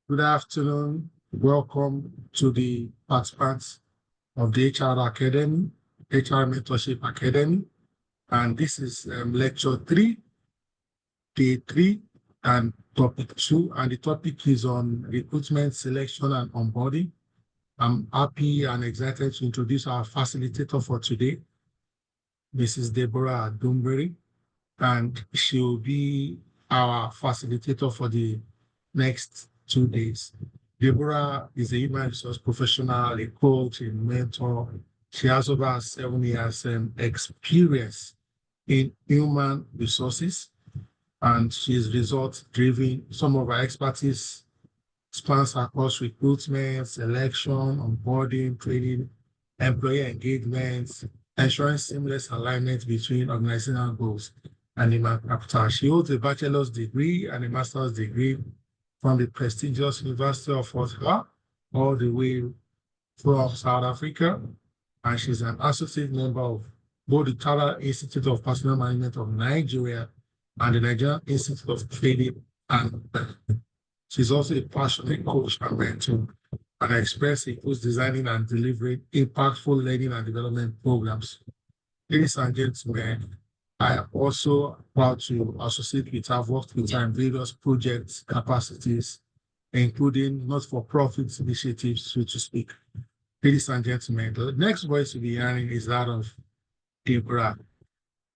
Good afternoon. Welcome to the participants of the HR Academy, HR Mentorship Academy. And this is lecture 3, day 3, and topic 2. And the topic is on recruitment, selection, and onboarding. I'm happy and excited to introduce our facilitator for today, Mrs. Deborah Dunbury, and she will be our facilitator for the next 2 days. Deborah is a human resource professional, a coach, a mentor. She has over 7 years experience in human resources, and she is result-driven. Some of her expertise spans across recruitment, selection, onboarding, training, employee engagement, ensuring seamless alignment between organizational goals and human capital. She holds a bachelor's degree and a master's degree from the prestigious University of Ottawa, all the way from South Africa. And she's an associate member of both the Tara Institute of Personnel Management of Nigeria and the Nigerian Institute of Training. And she's also a passionate coach and mentor, and her experience includes designing and delivering impactful learning and development programs. Ladies and gentlemen, I am also proud to associate with her, I've worked with her in various projects, capacities, including not-for-profit initiatives, so to speak. Ladies and gentlemen, the next voice you'll be hearing is that of Deborah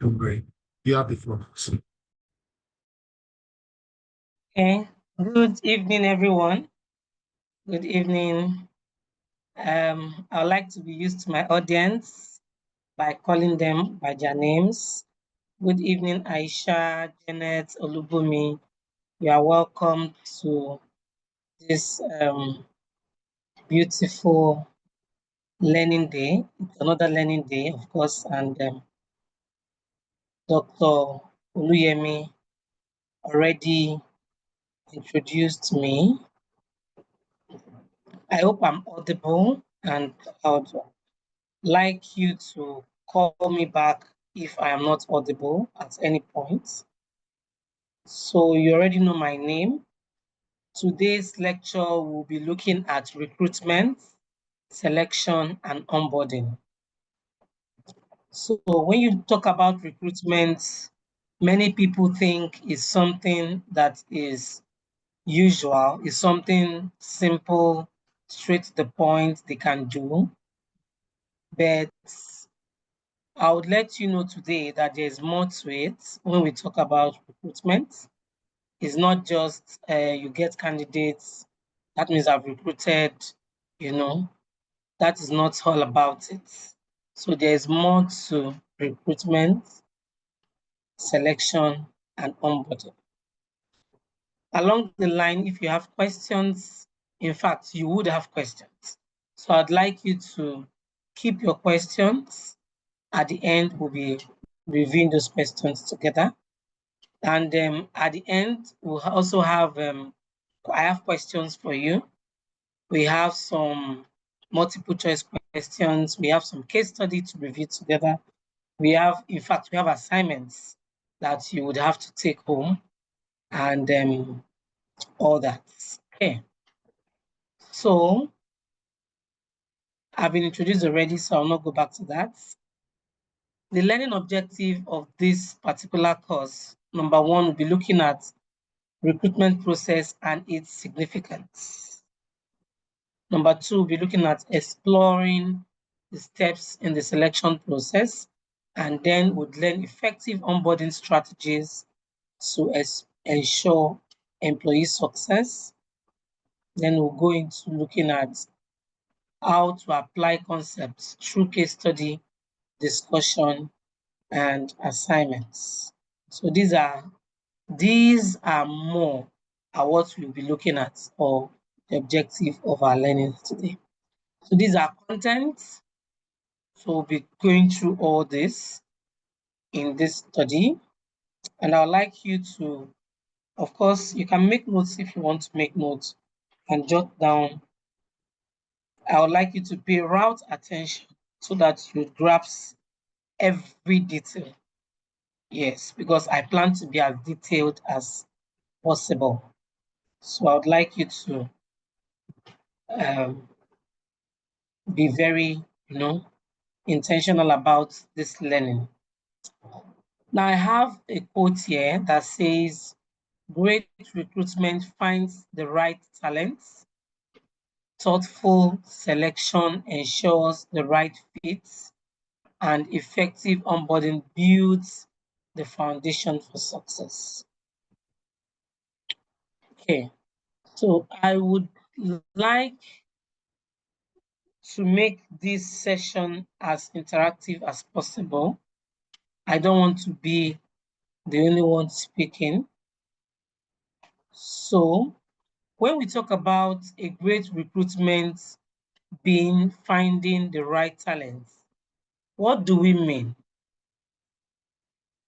Dunbury. You have the floor. Okay. Good evening, everyone. Good evening. I'd like to be used to my audience by calling them by their names. Good evening, Aisha, Janet, Olubumi. You are welcome to this beautiful learning day. It's another learning day, of course, and Dr. Oluyemi already introduced me. I hope I'm audible, and I would like you to call me back if I am not audible at any point. So you already know my name. Today's lecture will be looking at recruitment, selection, and onboarding. So when you talk about recruitment, many people think it's something that is usual, is something simple, straight to the point they can do. But I would let you know today that there's more to it when we talk about recruitment. It's not just you get candidates, that means I've recruited, that is not all about it. So there's more to recruitment, selection, and onboarding. Along the line, if you have questions, in fact, you would have questions. So I'd like you to keep your questions. At the end, we'll be reviewing those questions together. And at the end, we'll also have, I have questions for you. We have some multiple choice questions. We have some case study to review together. We have, in fact, we have assignments that you would have to take home and all that. Okay. So I've been introduced already, so I'll not go back to that. The learning objective of this particular course, number one, we'll be looking at recruitment process and its significance. Number two, we'll be looking at exploring the steps in the selection process, and then we'll learn effective onboarding strategies to ensure employee success. Then we'll go into looking at how to apply concepts through case study, discussion, and assignments. So these are more are what we'll be looking at, or the objective of our learning today. So these are contents. So we'll be going through all this in this study. And I'd like you to, of course, you can make notes if you want to make notes and jot down. I would like you to pay rapt attention so that you grasp every detail. Yes, because I plan to be as detailed as possible. So I would like you to um, be very, intentional about this learning. Now I have a quote here that says, great recruitment finds the right talents. Thoughtful selection ensures the right fit, and effective onboarding builds the foundation for success. Okay, so I would like to make this session as interactive as possible. I don't want to be the only one speaking. So when we talk about a great recruitment being finding the right talent, what do we mean?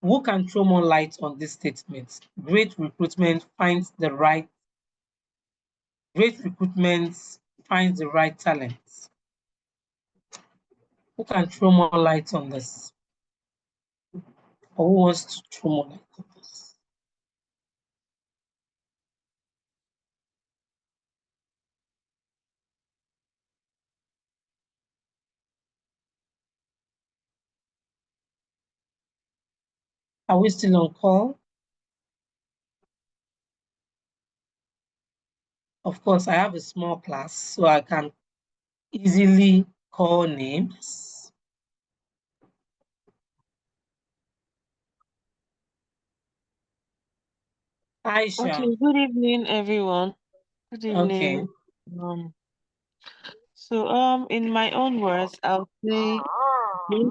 Who can throw more light on this statement? Great recruitment finds the right talent. Who can throw more light on this? Or who wants to throw more light on this? Are we still on call? Of course, I have a small class, so I can easily call names. Aisha. Okay, good evening, everyone. Good Okay. evening. Um, in my own words, I'll say great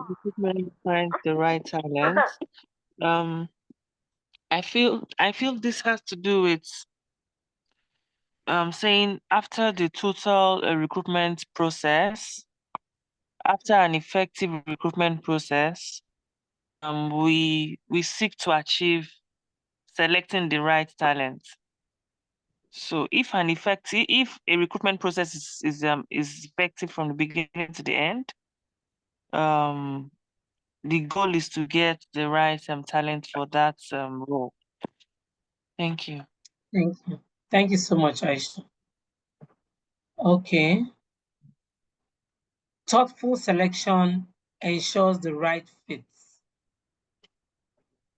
recruitment finds the right talent. Um, I feel this has to do with saying after the total recruitment process, after an effective recruitment process, we seek to achieve selecting the right talent. So if a recruitment process is effective from the beginning to the end, um, the goal is to get the right talent for that role. Thank you. Thank you. Thank you so much, Aisha. Okay. Thoughtful selection ensures the right fit.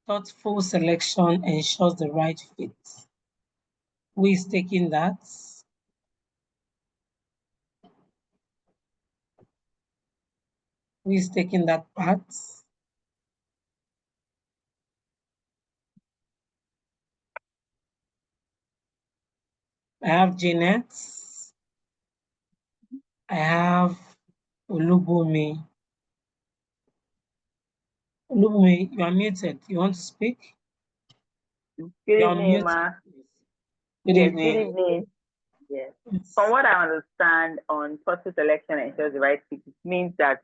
Thoughtful selection ensures the right fit. Who is taking that? Who is taking that part? I have Jeanette. I have Olubumi. Olubumi, you are muted. You want to speak? Good You are evening, muted. Ma. Good Yes, good evening. evening. Yes. From Yes. what I understand on thoughtful selection ensures the right fit, it means that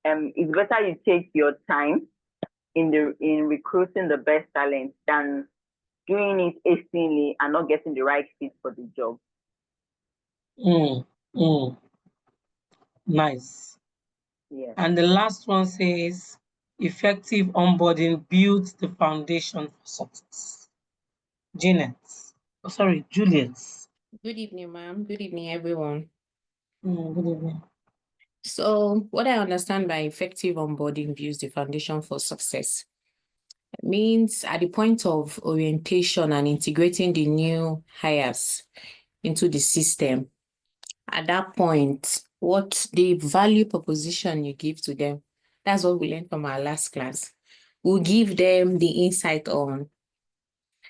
it's better you take your time in recruiting the best talent than doing it hastily and not getting the right fit for the job. Mm, mm, nice. Yes. And the last one says, effective onboarding builds the foundation for success. Janet. Oh, sorry, Juliet. Good evening, ma'am. Good evening, everyone. Good evening. So, what I understand by effective onboarding builds the foundation for success. It means at the point of orientation and integrating the new hires into the system, at that point, what the value proposition you give to them, that's what we learned from our last class. We'll give them the insight on,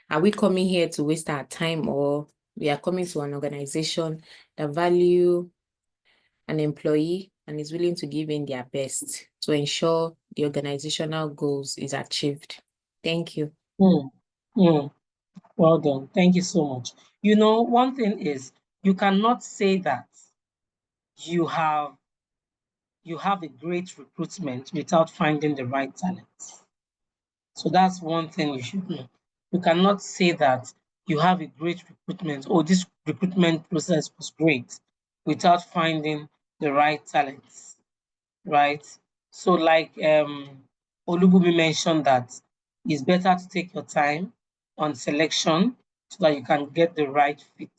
are we coming here to waste our time, or we are coming to an organization that value an employee and is willing to give in their best to ensure the organizational goals is achieved. Thank you. Well done. Thank you so much. One thing is, you cannot say that you have a great recruitment without finding the right talent. So that's one thing you should know. You cannot say that you have a great recruitment, or this recruitment process was great, without finding the right talents, right? So like Olubumi mentioned that it's better to take your time on selection so that you can get the right fit.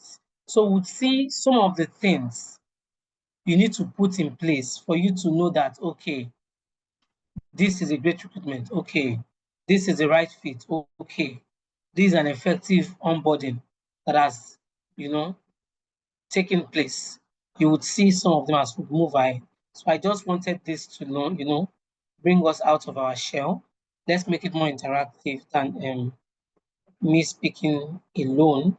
So we'll see some of the things you need to put in place for you to know that, okay, this is a great recruitment. Okay, this is the right fit. Okay, this is an effective onboarding that has, taken place. You would see some of them as we move ahead. So I just wanted this to know, bring us out of our shell. Let's make it more interactive than me speaking alone.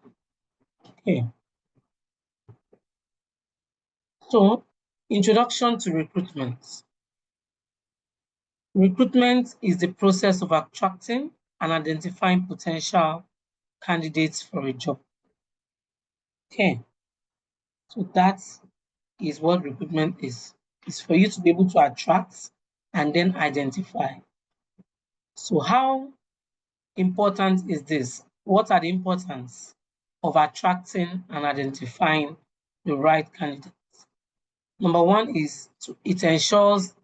Okay. So, introduction to recruitment. Recruitment is the process of attracting and identifying potential candidates for a job. Okay. So that is what recruitment is. It's for you to be able to attract and then identify. So how important is this? What are the importance of attracting and identifying the right candidates? Number one is it ensures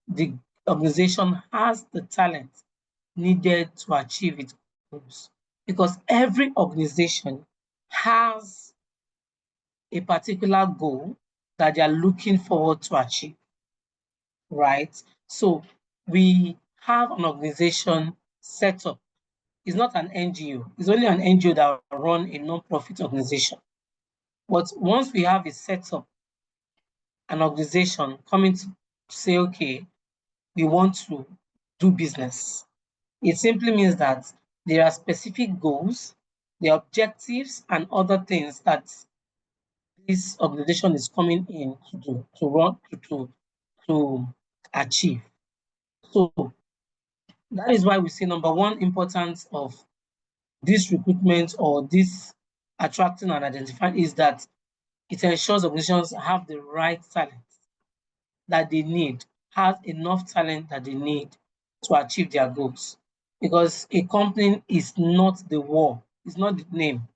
the organization has the talent needed to achieve its goals. Because every organization has a particular goal that they are looking forward to achieve, right? So we have an organization set up. It's not an NGO. It's only an NGO that will run a non-profit organization. But once we have it set up, an organization coming to say, okay, we want to do business, it simply means that there are specific goals, the objectives, and other things that this organization is coming in to do, to run, to achieve. So that is why we say number one importance of this recruitment or this attracting and identifying is that it ensures organizations have the right talent that they need, have enough talent that they need to achieve their goals. Because a company is not the war, it's not the name,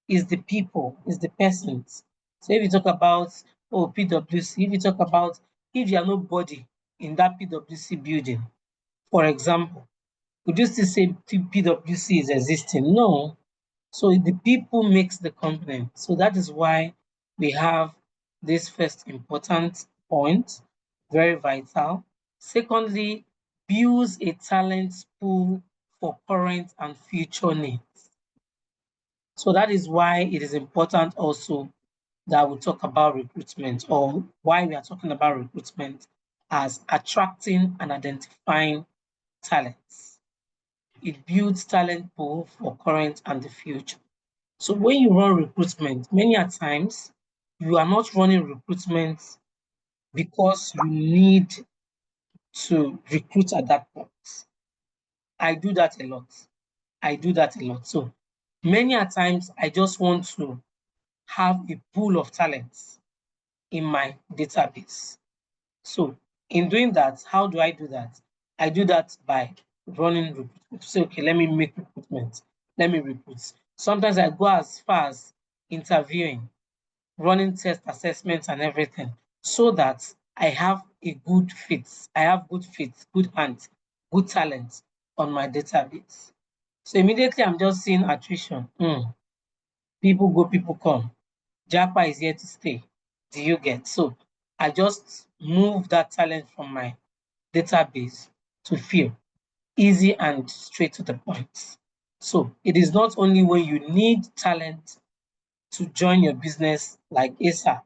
it's the people, it's the persons. So if you talk about PwC, if you talk about if you are nobody in that PwC building, for example, would you still say PwC is existing? No. So the people makes the company. So that is why we have this first important point, very vital. Secondly, builds a talent pool for current and future needs. So that is why it is important also that we talk about recruitment, or why we are talking about recruitment as attracting and identifying talents. It builds talent pool for current and the future. So when you run recruitment, many a times you are not running recruitment because you need to recruit at that point. I do that a lot. So many a times I just want to have a pool of talents in my database. So in doing that, how do I do that? I do that by running recruitment. Say, okay, let me make recruitment. Let me recruit. Sometimes I go as far as interviewing, running test assessments and everything, so that I have a good fit. I have good fit, good hands, good talent on my database. So immediately I'm just seeing attrition. People go, people come. Japa is here to stay. Do you get? So I just move that talent from my database to fill, easy and straight to the point. So it is not only when you need talent to join your business like ASA,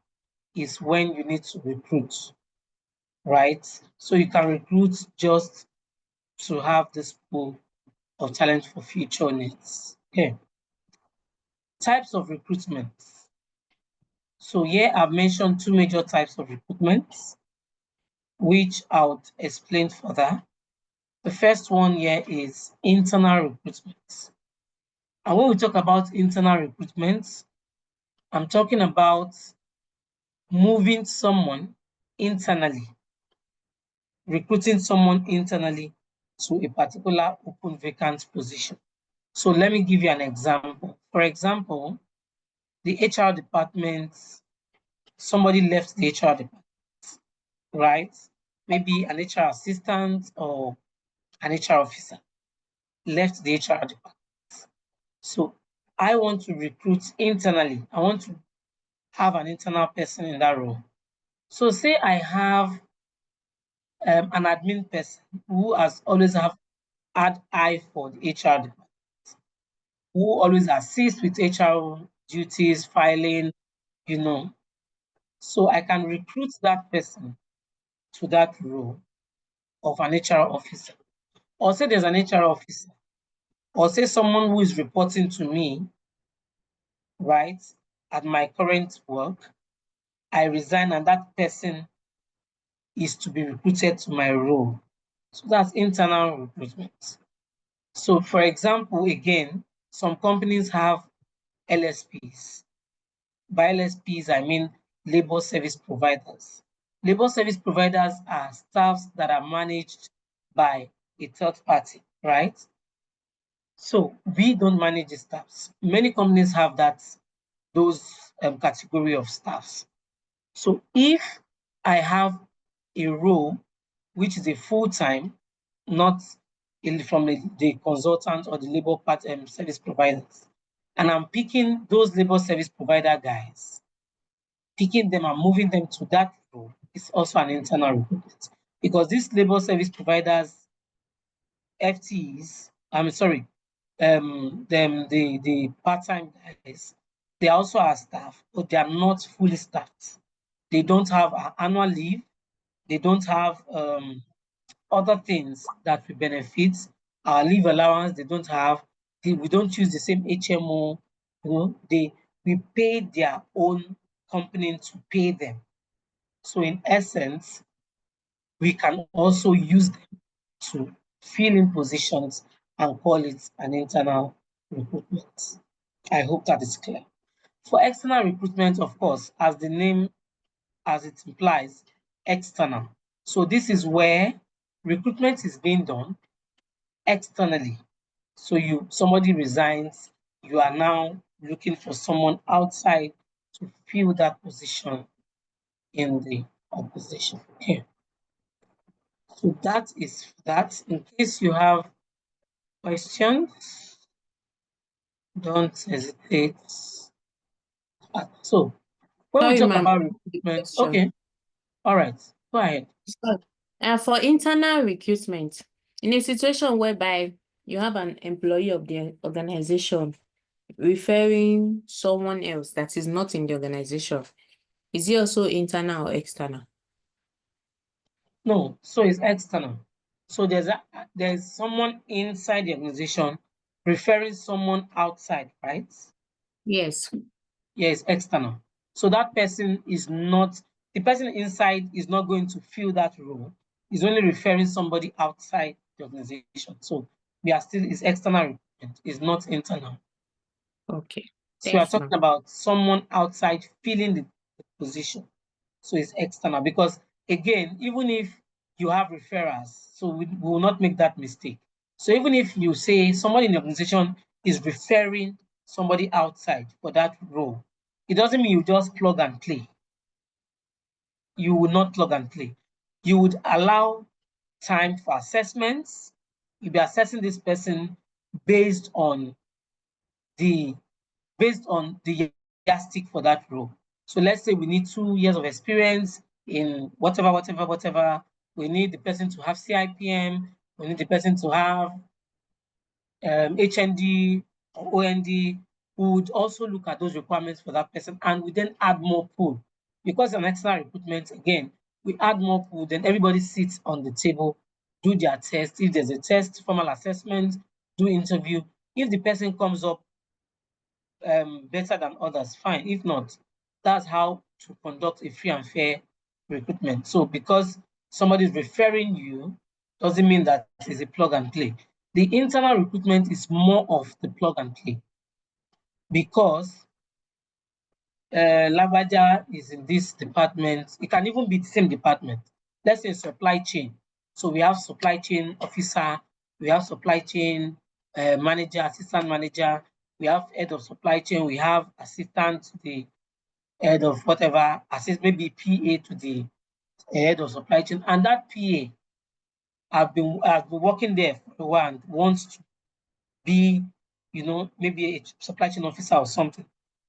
is when you need to recruit, right? So you can recruit just to have this pool of talent for future needs. Okay. Types of recruitment. So here I've mentioned two major types of recruitment, which I would explain further. The first one here is internal recruitment. And when we talk about internal recruitment, I'm talking about moving someone internally, recruiting someone internally to a particular open vacant position. So let me give you an example. For example, the HR department, somebody left the HR department, right? Maybe an HR assistant or an HR officer, left the HR department. So I want to recruit internally. I want to have an internal person in that role. So say I have an admin person who has always had eye for the HR department, who always assists with HR duties, filing, you know. So I can recruit that person to that role of an HR officer. Or say there's an HR officer, or say someone who is reporting to me, right, at my current work, I resign and that person is to be recruited to my role. So that's internal recruitment. So for example, again, some companies have LSPs. By LSPs, I mean labor service providers. Labor service providers are staffs that are managed by a third party, right? So we don't manage the staffs. Many companies have those category of staffs. So if I have a role which is a full-time, not from the consultant or the labor service providers, and I'm picking those labor service provider guys, picking them and moving them to that role is also an internal recruitment, because these labor service providers, FTEs, I'm sorry, the part-time guys, they also are staff, but they are not fully staffed. They don't have annual leave. They don't have other things that we benefit. Our leave allowance, they don't have. We don't use the same HMO. You know, we pay their own company to pay them. So in essence, we can also use them to fill in positions and call it an internal recruitment. I hope that is clear. For external recruitment, of course, as the name as it implies, external. So this is where recruitment is being done externally. So somebody resigns, you are now looking for someone outside to fill that position in the organization. Okay. So that is that. In case you have questions, don't hesitate. So when we Sorry, talk ma'am. about recruitment, Question. okay, all right, go ahead. For internal recruitment, in a situation whereby you have an employee of the organization referring someone else that is not in the organization, is he also internal or external? No, so it's external. So there's someone inside the organization referring someone outside, right? Yes. Yes, external. So that person is not, the person inside is not going to fill that role. He's only referring somebody outside the organization. So it's external recruitment, it's not internal. Okay. So we are Thanks, talking ma'am. about someone outside filling the position. So it's external, because again, even if you have referrals, so we will not make that mistake. So even if you say somebody in the organization is referring somebody outside for that role, it doesn't mean you just plug and play. You will not plug and play. You would allow time for assessments. You'll be assessing this person based on the yardstick for that role. So let's say we need 2 years of experience in whatever. We need the person to have CIPM. We need the person to have HND or OND. We would also look at those requirements for that person, and we then add more pool. Because an external recruitment, again, we add more pool, then everybody sits on the table, do their test. If there's a test, formal assessment, do interview. If the person comes up better than others, fine. If not, that's how to conduct a free and fair recruitment. So because somebody is referring you, doesn't mean that it's a plug and play. The internal recruitment is more of the plug and play, because Lavaja is in this department. It can even be the same department. Let's say supply chain. So we have supply chain officer, we have supply chain manager, assistant manager, we have head of supply chain, we have assistant to the head of whatever, maybe PA to the head of supply chain. And that PA I've been working there for a while and wants to be, maybe a supply chain officer or something.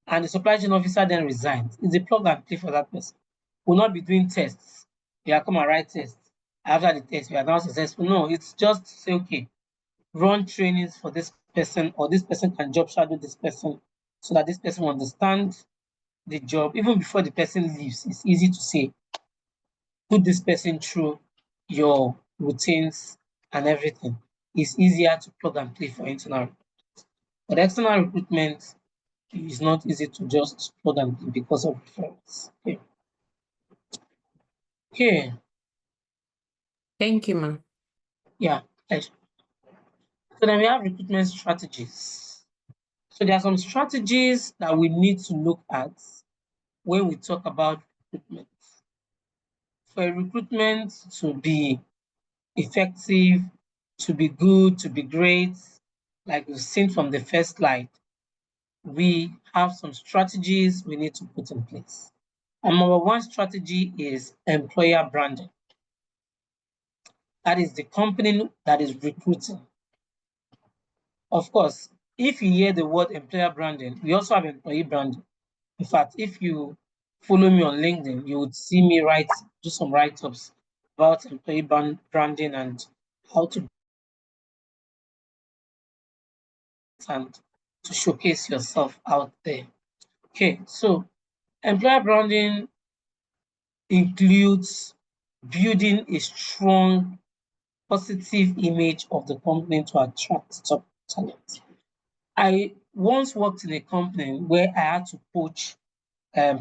And the supply chain officer then resigns. It's a plug and play for that person. Will not be doing tests. You are come and write tests. After the test, you are now successful. No, it's just to say, okay, run trainings for this person, or this person can job shadow this person so that this person will understand the job. Even before the person leaves, it's easy to say, put this person through your routines and everything. It's easier to plug and play for internal recruitment. But external recruitment is not easy to just plug and play because of referrals. Okay. Okay. Thank you, ma'am. Yeah. So then we have recruitment strategies. So there are some strategies that we need to look at when we talk about recruitment. For a recruitment to be effective, to be good, to be great, like we've seen from the first slide, we have some strategies we need to put in place. And number one strategy is employer branding. That is the company that is recruiting. Of course, if you hear the word employer branding, we also have employee branding. In fact, if you follow me on LinkedIn, you would see me do some write-ups about employee branding and how to and to showcase yourself out there. Okay, so employer branding includes building a strong, positive image of the company to attract top talent. I once worked in a company where I had to coach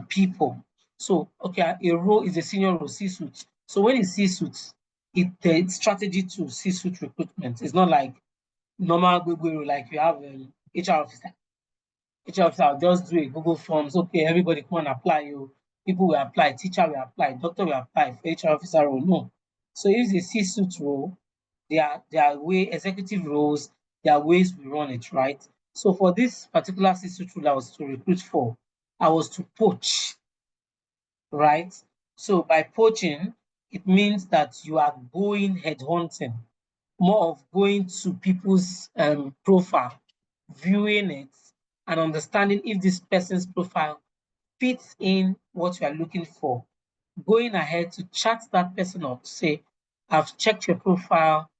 people. So, okay, a role is a senior role, C-suite. So when it's C-suite, it's strategy to C-suite recruitment. It's not like normal Google, like you have HR officer. HR officer will just do a Google Forms. Okay, everybody come and apply. You people will apply. Teacher will apply. Doctor will apply for HR officer role. No. So if it's a C-suite role, there are executive roles. There are ways we run it, right? So for this particular C-suite role I was to recruit for, I was to poach, right? So by poaching, it means that you are going headhunting, more of going to people's profile, viewing it, and understanding if this person's profile fits in what you are looking for. Going ahead to chat that person up, say, I've checked your profile,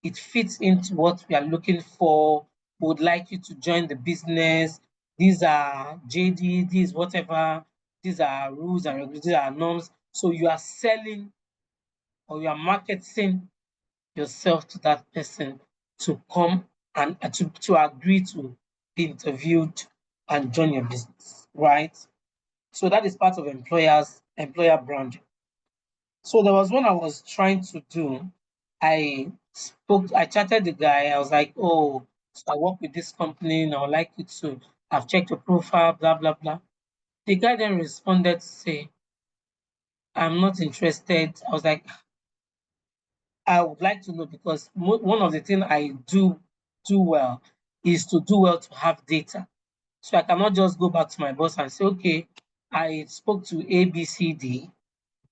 it fits into what we are looking for, would like you to join the business. These are JD, these whatever, these are rules and regulations, these are norms. So you are selling or you are marketing yourself to that person to come and to agree to be interviewed and join your business, right? So that is part of employer branding. So there was one I was trying to do. I chatted the guy. I was like, oh, so I work with this company and I would like you to, I've checked your profile, blah, blah, blah. The guy then responded to say, I'm not interested. I was like, I would like to know because one of the things I do well is to do well to have data. So I cannot just go back to my boss and say, okay, I spoke to A, B, C, D,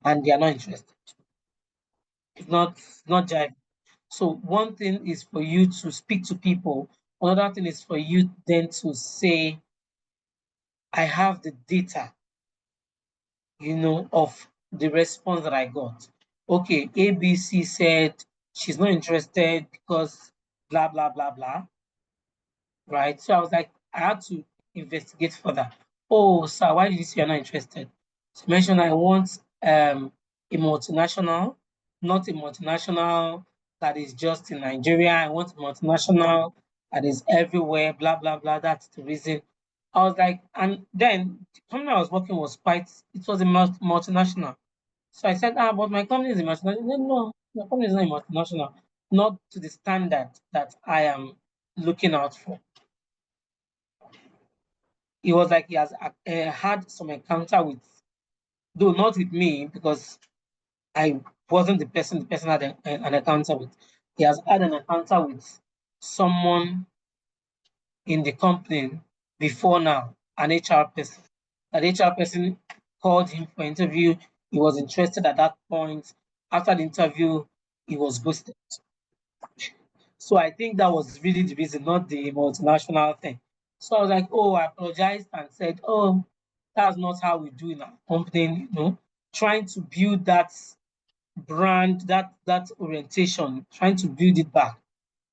and they are not interested. It's not jive. So one thing is for you to speak to people. Another thing is for you then to say, I have the data, of the response that I got. Okay, ABC said she's not interested because blah, blah, blah, blah. Right? So I was like, I had to investigate further. Oh, sir, why did you say you're not interested? She mentioned I want a multinational, not a multinational that is just in Nigeria. I want a multinational that is everywhere, blah, blah, blah. That's the reason. I was like, and then the company I was working it was a multinational. So I said, but my company is a multinational. He said, no, your company is not a multinational, not to the standard that I am looking out for. It was like he has had some encounter with, though not with me, because I wasn't the person had an encounter with. He has had an encounter with someone in the company before now, an HR person. That HR person called him for interview. He was interested at that point. After the interview, he was ghosted. So I think that was really the reason, not the multinational thing. So I was like, oh, I apologized and said, oh, that's not how we do in our company, trying to build that brand, that orientation, trying to build it back.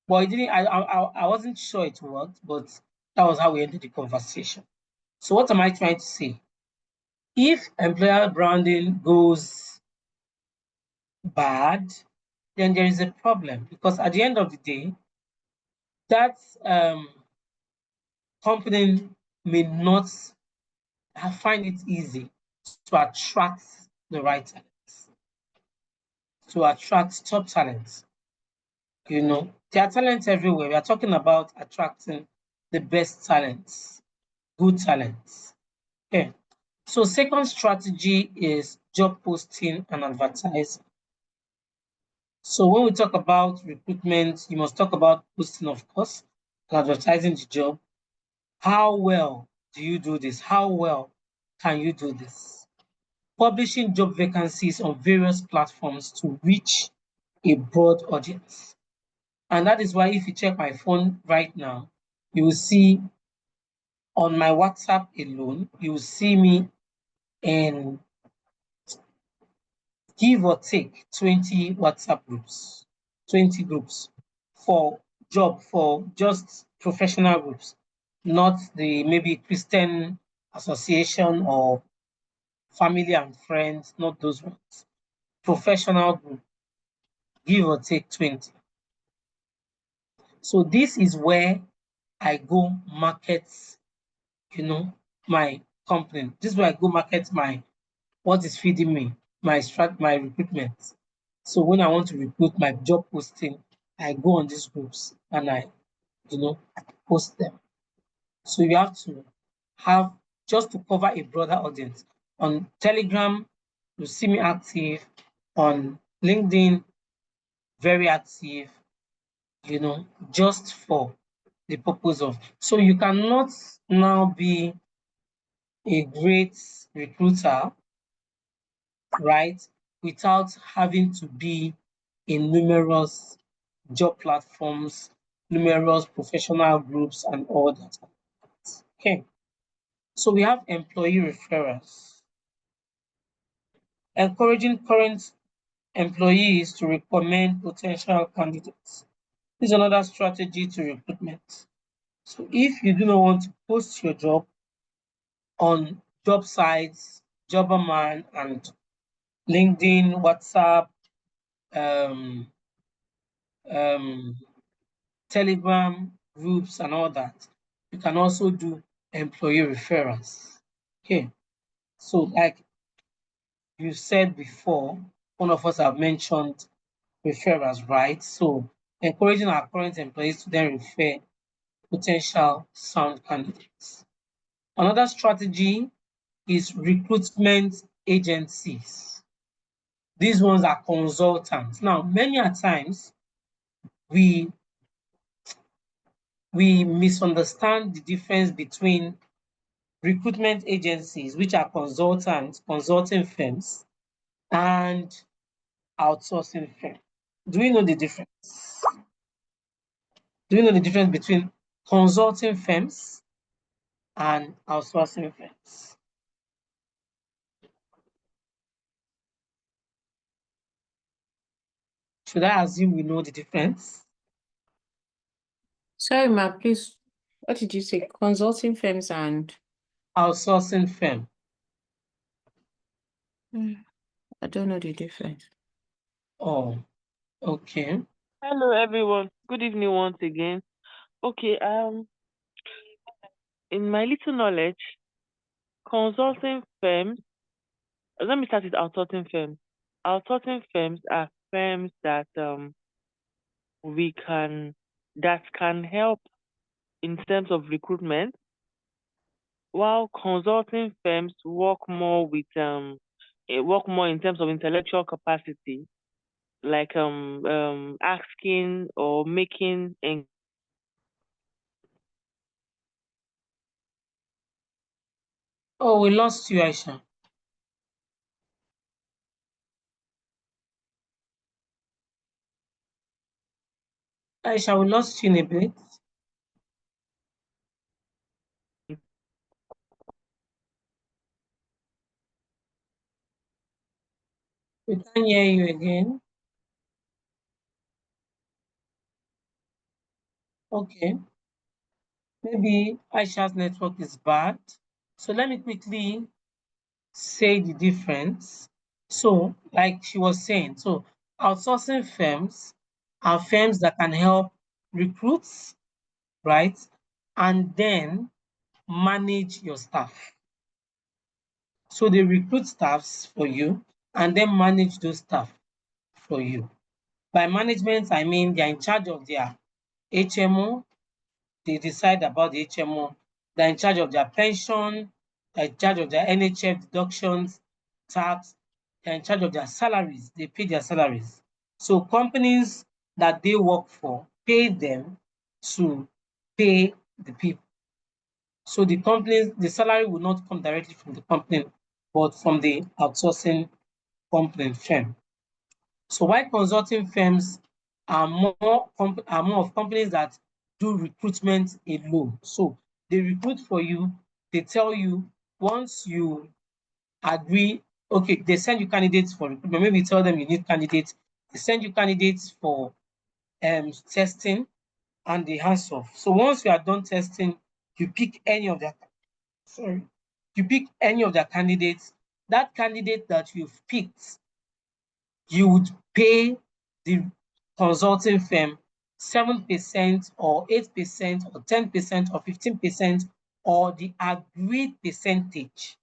But it didn't, I wasn't sure it worked, but that was how we ended the conversation. So what am I trying to say? If employer branding goes bad, then there is a problem, because at the end of the day, that company may not find it easy to attract the right talents, to attract top talents. There are talents everywhere. We are talking about attracting the best talents, good talents. Okay. So second strategy is job posting and advertising. So when we talk about recruitment, you must talk about posting, of course, and advertising the job. How well do you do this? How well can you do this? Publishing job vacancies on various platforms to reach a broad audience. And that is why if you check my phone right now, you will see on my WhatsApp alone, you will see me in give or take 20 WhatsApp groups, 20 groups for just professional groups, not the maybe Christian association or family and friends, not those ones. Professional group, give or take 20. So this is where I go market, my company. This is where I go market what is feeding me, my recruitment. So when I want to recruit my job posting, I go on these groups and I, post them. So you have to have, just to cover a broader audience. On Telegram, you see me active. On LinkedIn, very active, just for the purpose of. So you cannot now be a great recruiter, right, without having to be in numerous job platforms, numerous professional groups, and all that. Okay. So we have employee referrals. Encouraging current employees to recommend potential candidates. This is another strategy to recruitment. So if you do not want to post your job on job sites, Jobberman, and LinkedIn, WhatsApp, um, Telegram groups, and all that, you can also do employee referrals. Okay, so like you said before, one of us have mentioned referrals, right? So encouraging our current employees to then refer potential sound candidates. Another strategy is recruitment agencies. These ones are consultants. Now, many a times we misunderstand the difference between recruitment agencies, which are consulting firms, and outsourcing firms. Do we know the difference? Do you know the difference between consulting firms and outsourcing firms? Should I assume we know the difference? Sorry, Ma, please, what did you say? Consulting firms and Outsourcing firm. I don't know the difference. Oh, okay. Hello, everyone. Good evening once again. Okay, in my little knowledge, consulting firms, let me start with outsourcing firms. Outsourcing firms are firms that can help in terms of recruitment, while consulting firms work more in terms of intellectual capacity, like asking or making. Oh, we lost you, Aisha. Aisha, we lost you in a bit. We can't hear you again. Okay. Maybe Aisha's network is bad. So let me quickly say the difference. So, like she was saying, so outsourcing firms are firms that can help recruits, right? And then manage your staff. So they recruit staffs for you and then manage those staff for you. By management, I mean they're in charge of their HMO, they decide about the HMO, they're in charge of their pension, they're in charge of their NHF deductions, tax, they're in charge of their salaries, they pay their salaries. So companies that they work for pay them to pay the people. So the companies, the salary will not come directly from the company, but from the outsourcing company firm. So while consulting firms are more of companies that do recruitment alone. So they recruit for you, they tell you once you agree, okay, they send you candidates for recruitment, maybe tell them you need candidates, they send you candidates for testing and the hands off. So once you are done testing, you pick any of their candidates. That candidate that you've picked, you would pay the consulting firm 7% or 8% or 10% or 15% or the agreed percentage.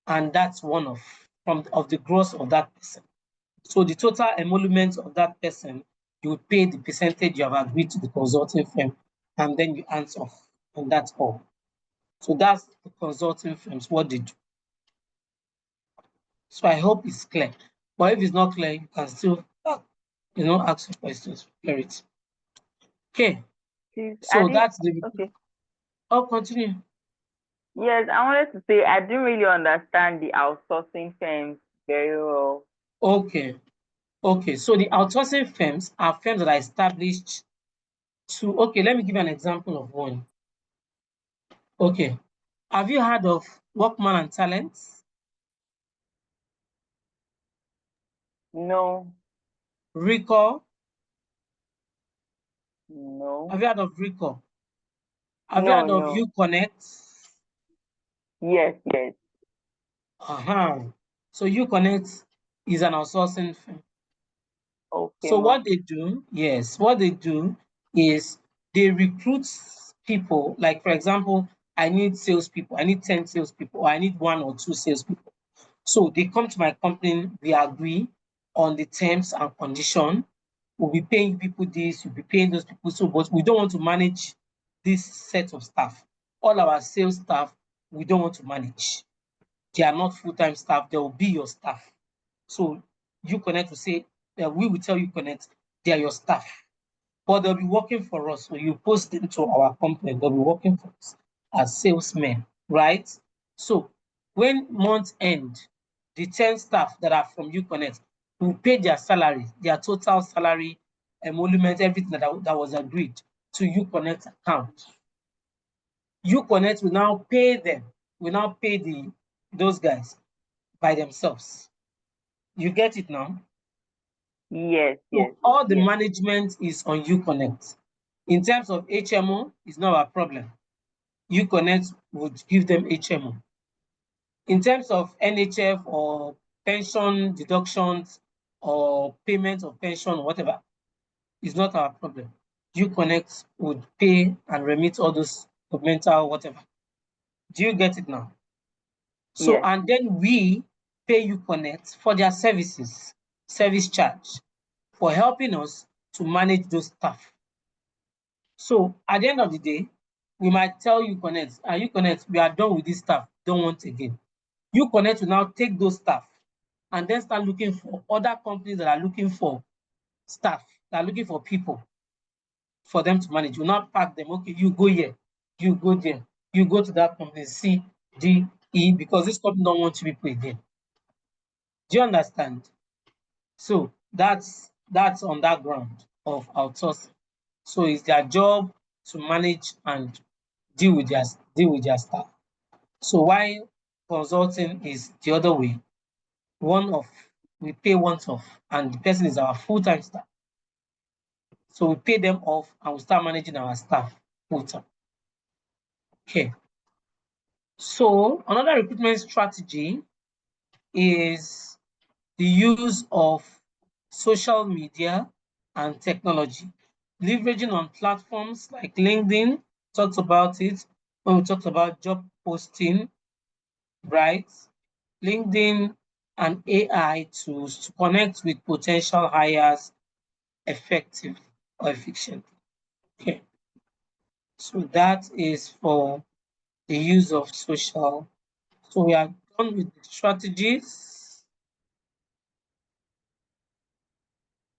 And that's one of the gross of that person. So the total emolument of that person, you would pay the percentage you have agreed to the consulting firm, and then you answer off, and that's all. So that's the consulting firms, what they do. So I hope it's clear. But if it's not clear, you can still, ask your questions. Clear it. Okay. So that's the. Okay. Oh, continue. Yes, I wanted to say I didn't really understand the outsourcing firms very well. Okay. Okay. So the outsourcing firms are firms that are established to. Okay, let me give you an example of one. Okay. Have you heard of Workman and Talents? No. Recall? No. Have you heard of Recall? Have you heard of No. UConnect? Yes, yes. So UConnect is an outsourcing firm. Okay, So ma. what they do, yes, what they do is they recruit people. Like, for example, I need salespeople. I need 10 salespeople, or I need 1 or 2 salespeople. So they come to my company, we agree on the terms and condition. We'll be paying people this, we'll be paying those people so, but we don't want to manage this set of staff. All our sales staff, we don't want to manage. They are not full-time staff, they will be your staff. So UConnect will say, we will tell UConnect, they are your staff, but they'll be working for us. So you post into our company, they'll be working for us as salesmen, right? So when month end, the 10 staff that are from UConnect will pay their salary, their total salary, emolument, everything that was agreed to UConnect account. UConnect will now pay them, will now pay those guys by themselves. You get it now? Yes, yes. So all the yes. management is on UConnect. In terms of HMO, it's not a problem. UConnect would give them HMO. In terms of NHF or pension deductions or payment of pension or whatever, it's not our problem. UConnect would pay and remit all those governmental whatever. Do you get it now? So, Yes. and then we pay UConnect for their services, service charge, for helping us to manage those staff. So at the end of the day, we might tell UConnect, UConnect, we are done with this staff, don't want again. UConnect will now take those staff and then start looking for other companies that are looking for staff, that are looking for people for them to manage. We'll not pack them, okay, you go here, you go there, you go to that company, C, D, E, because this company don't want you people again. Do you understand? So that's on that ground of outsourcing. So it's their job to manage and deal with their staff. So while consulting is the other way, we pay once off, and the person is our full-time staff. So we pay them off and we start managing our staff full-time. Okay. So another recruitment strategy is the use of social media and technology, leveraging on platforms like LinkedIn. Talked about it when we talked about job posting, right? LinkedIn and AI tools to connect with potential hires effectively or efficiently. Okay, so that is for the use of social. So we are done with the strategies,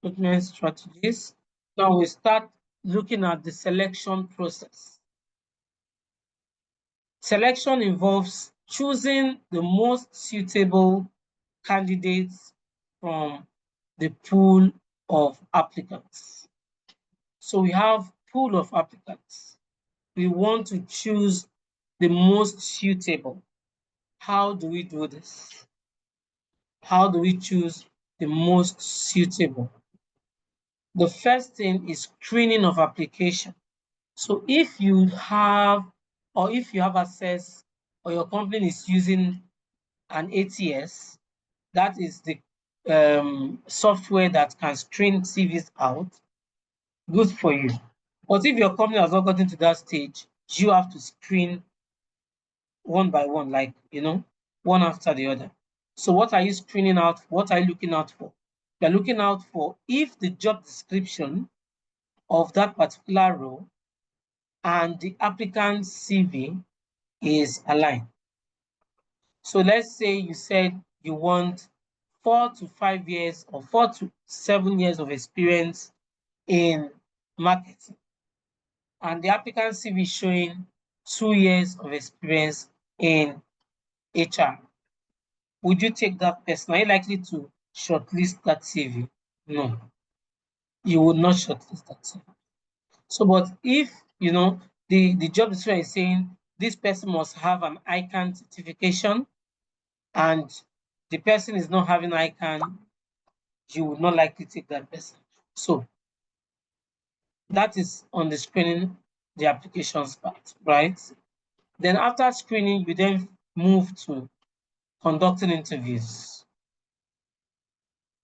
recruitment strategies. Now we start looking at the selection process. Selection involves choosing the most suitable candidates from the pool of applicants. So we have pool of applicants. We want to choose the most suitable. How do we do this? How do we choose the most suitable? The first thing is screening of application. So if you have access or your company is using an ATS, that is the software that can screen CVs out, good for you. But if your company has not gotten to that stage, you have to screen one by one, like, one after the other. So what are you screening out? What are you looking out for? You're looking out for if the job description of that particular role and the applicant's CV is aligned. So let's say you said you want 4 to 5 years or 4 to 7 years of experience in marketing, and the applicant CV showing 2 years of experience in HR. Would you take that person? Are you likely to shortlist that CV? No, you would not shortlist that CV. So, but if the job description is saying this person must have an ICANN certification, and the person is not having ICANN, you would not likely take that person. So that is on the screening the applications part, right? Then after screening, you then move to conducting interviews,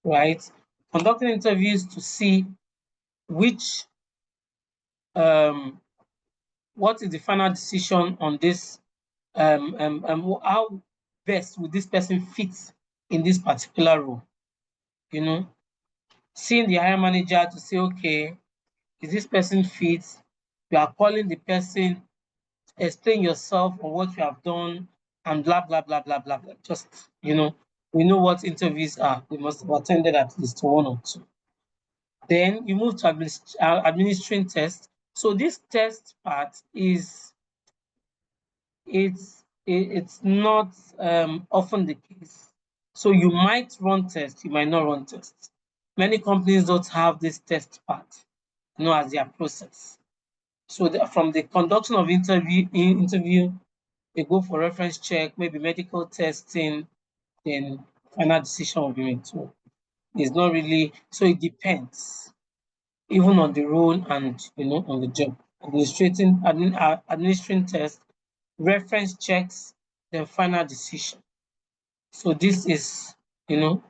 right? Conducting interviews to see which what is the final decision on this, how best would this person fit in this particular role, seeing the hiring manager to say, okay, is this person fit? You are calling the person, explain yourself on what you have done, and blah, blah, blah, blah, blah, blah. Just, we know what interviews are. We must have attended at least 1 or 2. Then you move to administering tests. So this test part is, it's not often the case. So you might run tests, you might not run tests. Many companies don't have this test part, as their process. So from the conduction of interview, they go for reference check, maybe medical testing, then final decision will be made. So it's not really, so it depends, even on the role and on the job. Administering tests, reference checks, then final decision. So this is, the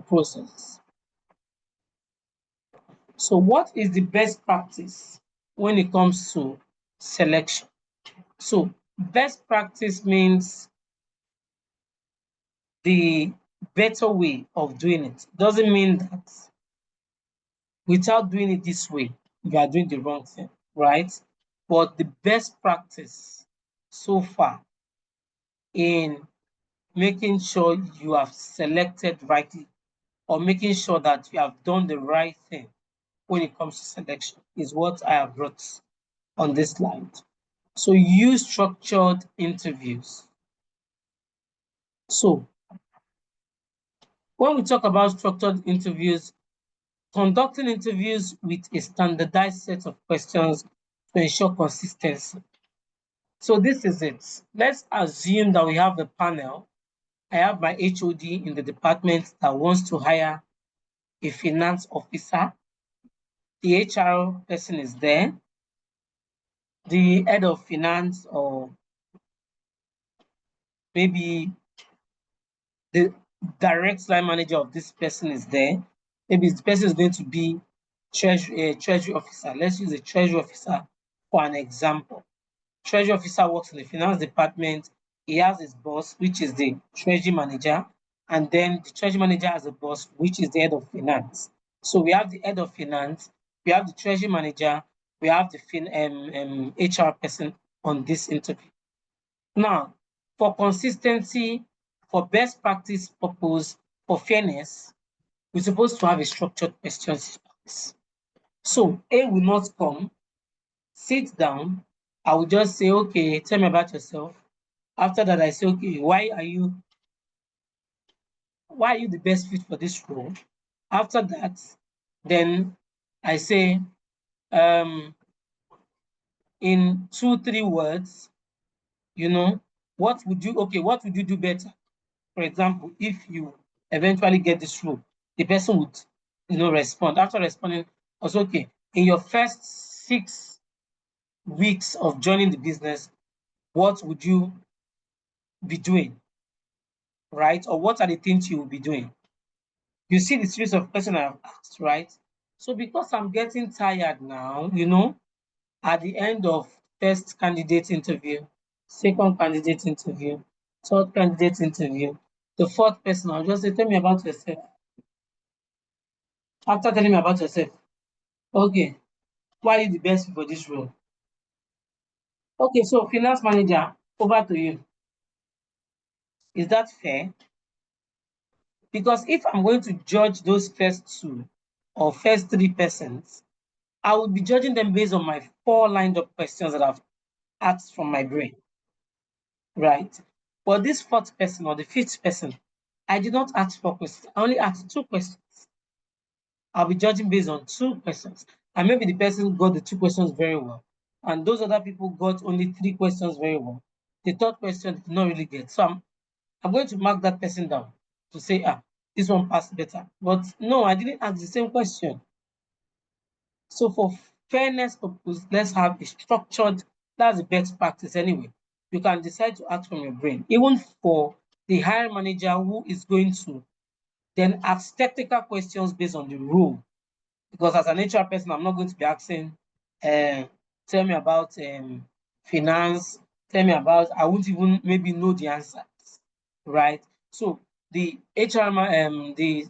process. So what is the best practice when it comes to selection? So best practice means the better way of doing it. Doesn't mean that without doing it this way, you are doing the wrong thing, right? But the best practice so far in making sure you have selected rightly, or making sure that you have done the right thing when it comes to selection, is what I have brought on this slide. So use structured interviews. So when we talk about structured interviews, Conducting interviews with a standardized set of questions to ensure consistency. So this is it. Let's assume that we have the panel. I have my HOD in the department that wants to hire a finance officer. The HR person is there. The head of finance, or maybe the direct line manager of this person is there. Maybe the person is going to be treasury officer. Let's use a treasury officer for an example. Treasury officer works in the finance department. He has his boss, which is the treasury manager, and then the treasury manager has a boss, which is the head of finance. So we have the head of finance, we have the treasury manager, we have the HR person on this interview. Now, for consistency, for best practice purpose, for fairness, we're supposed to have a structured questions. So A will not come, sit down. I will just say, okay, tell me about yourself. After that, I say, okay, why are you the best fit for this role? After that, then I say, in 2-3 words, what would you do better? For example, if you eventually get this role, the person would, respond. After responding, also, okay, in your first 6 weeks of joining the business, what would you be doing, right? Or what are the things you will be doing? You see the series of questions I have asked, right? So because I'm getting tired now, at the end of first candidate interview, second candidate interview, third candidate interview, the fourth person, I'll just say, tell me about yourself. After telling me about yourself, okay, why are you the best for this role? Okay, so finance manager, over to you. Is that fair? Because if I'm going to judge those first 2 or first 3 persons, I would be judging them based on my 4 lined up questions that I've asked from my brain, right? But this 4th person or the 5th person, I did not ask 4 questions. I only asked 2 questions. I'll be judging based on 2 questions. And maybe the person got the 2 questions very well. And those other people got only 3 questions very well. The 3rd question did not really get. So I'm going to mark that person down to say, this one passed better. But no, I didn't ask the same question. So for fairness purpose, let's have a structured, that's the best practice anyway. You can decide to act from your brain. Even for the hiring manager who is going to then ask technical questions based on the role. Because as an HR person, I'm not going to be asking, tell me about finance, tell me about, I won't even maybe know the answers, right? So the HR, the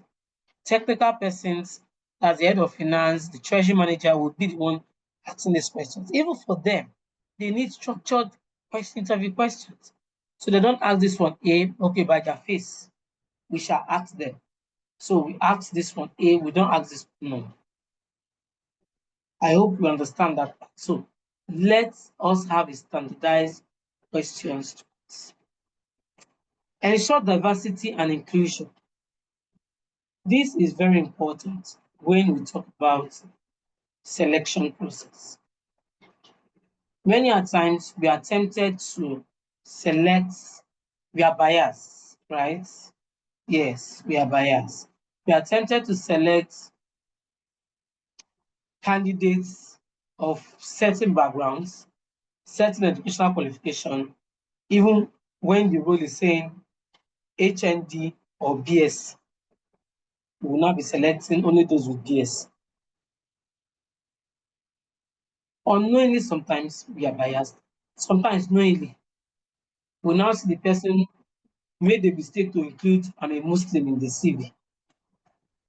technical persons, as the head of finance, the treasury manager would be the one asking these questions. Even for them, they need structured interview questions. So they don't ask this one, okay, by their face, we shall ask them. So we ask this one, we don't ask this, no. I hope you understand that. So let us have a standardized questions. Ensure diversity and inclusion. This is very important when we talk about selection process. Many a times we are tempted to select, we are biased, right? Yes, we are biased. We are tempted to select candidates of certain backgrounds, certain educational qualification, even when the role is saying HND or BS, we will not be selecting only those with BS. Unknowingly, sometimes we are biased. Sometimes knowingly, we now see the person made the mistake to include I'm a Muslim in the CV.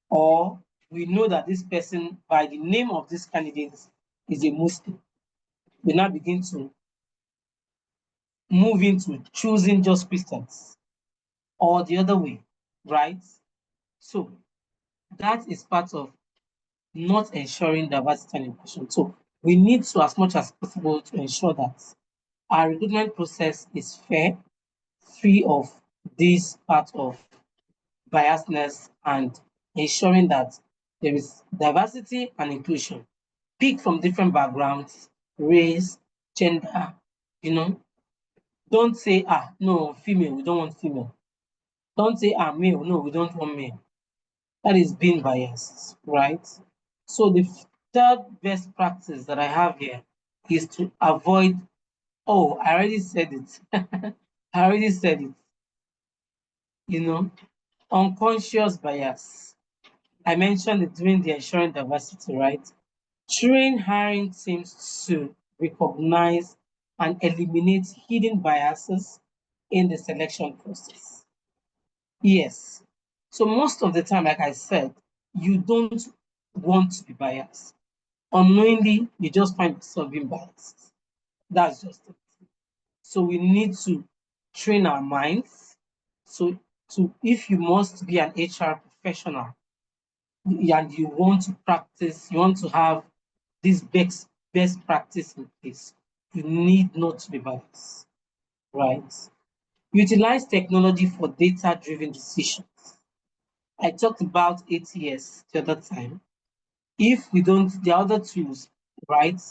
Or we know that this person, by the name of this candidate, is a Muslim. We now begin to move into choosing just Christians or the other way, right? So that is part of not ensuring diversity and inclusion. So we need to, as much as possible, to ensure that our recruitment process is fair, free of this part of biasness, and ensuring that There is diversity and inclusion. Pick from different backgrounds, race, gender, you know. Don't say, no, female, we don't want female. Don't say, male, no, we don't want male. That is being biased, right? So the third best practice that I have here is to avoid, I already said it. I already said it. Unconscious bias. I mentioned it during the ensuring diversity, right? Train hiring teams to recognize and eliminate hidden biases in the selection process. Yes. So most of the time, like I said, you don't want to be biased. Unknowingly, you just find yourself being biased. That's just it. So we need to train our minds. So if you must be an HR professional and you want to practice, you want to have this best practice in place, you need not to be biased, right? Utilize technology for data-driven decisions. I talked about ATS the other time. If we don't, the other tools, right?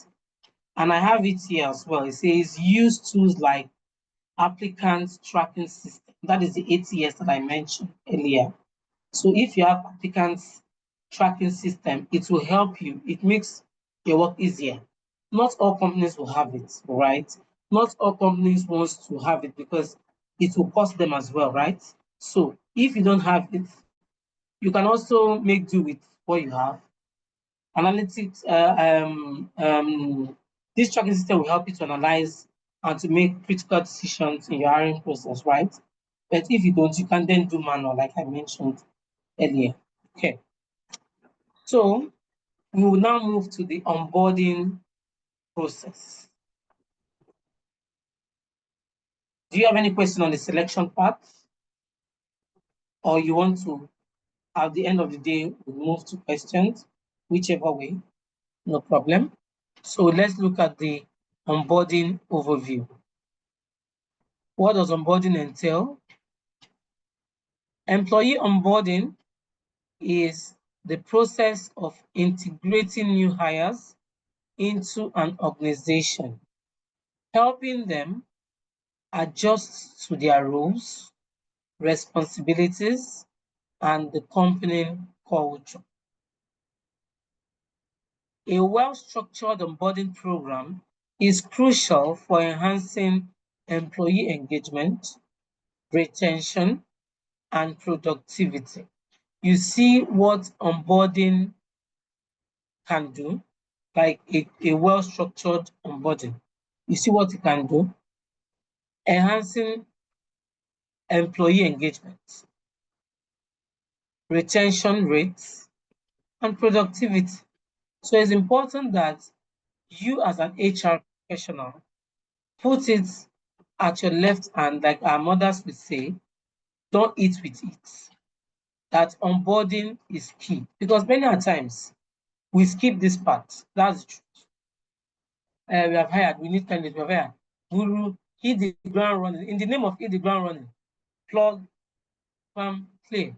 And I have it here as well. It says use tools like applicant tracking system. That is the ATS that I mentioned earlier. So if you have applicants tracking system, it will help you. It makes your work easier. Not all companies will have it, right? Not all companies want to have it because it will cost them as well, right? So if you don't have it, you can also make do with what you have. Analytics, this tracking system will help you to analyze and to make critical decisions in your hiring process, right? But if you don't, you can then do manual, like I mentioned earlier. Okay. So we will now move to the onboarding process. Do you have any question on the selection part? Or you want to, at the end of the day, we'll move to questions, whichever way, no problem. So let's look at the onboarding overview. What does onboarding entail? Employee onboarding is the process of integrating new hires into an organization, helping them adjust to their roles, responsibilities, and the company culture. A well-structured onboarding program is crucial for enhancing employee engagement, retention, and productivity. You see what onboarding can do, like a well-structured onboarding. You see what it can do? Enhancing employee engagement, retention rates, and productivity. So it's important that you as an HR professional put it at your left hand, like our mothers would say, don't eat with it. That onboarding is key because many times we skip this part. That's the truth. We have hired, we need candidates, we have hired. Guru, hit the ground running. In the name of hit the ground running, plug, farm, play,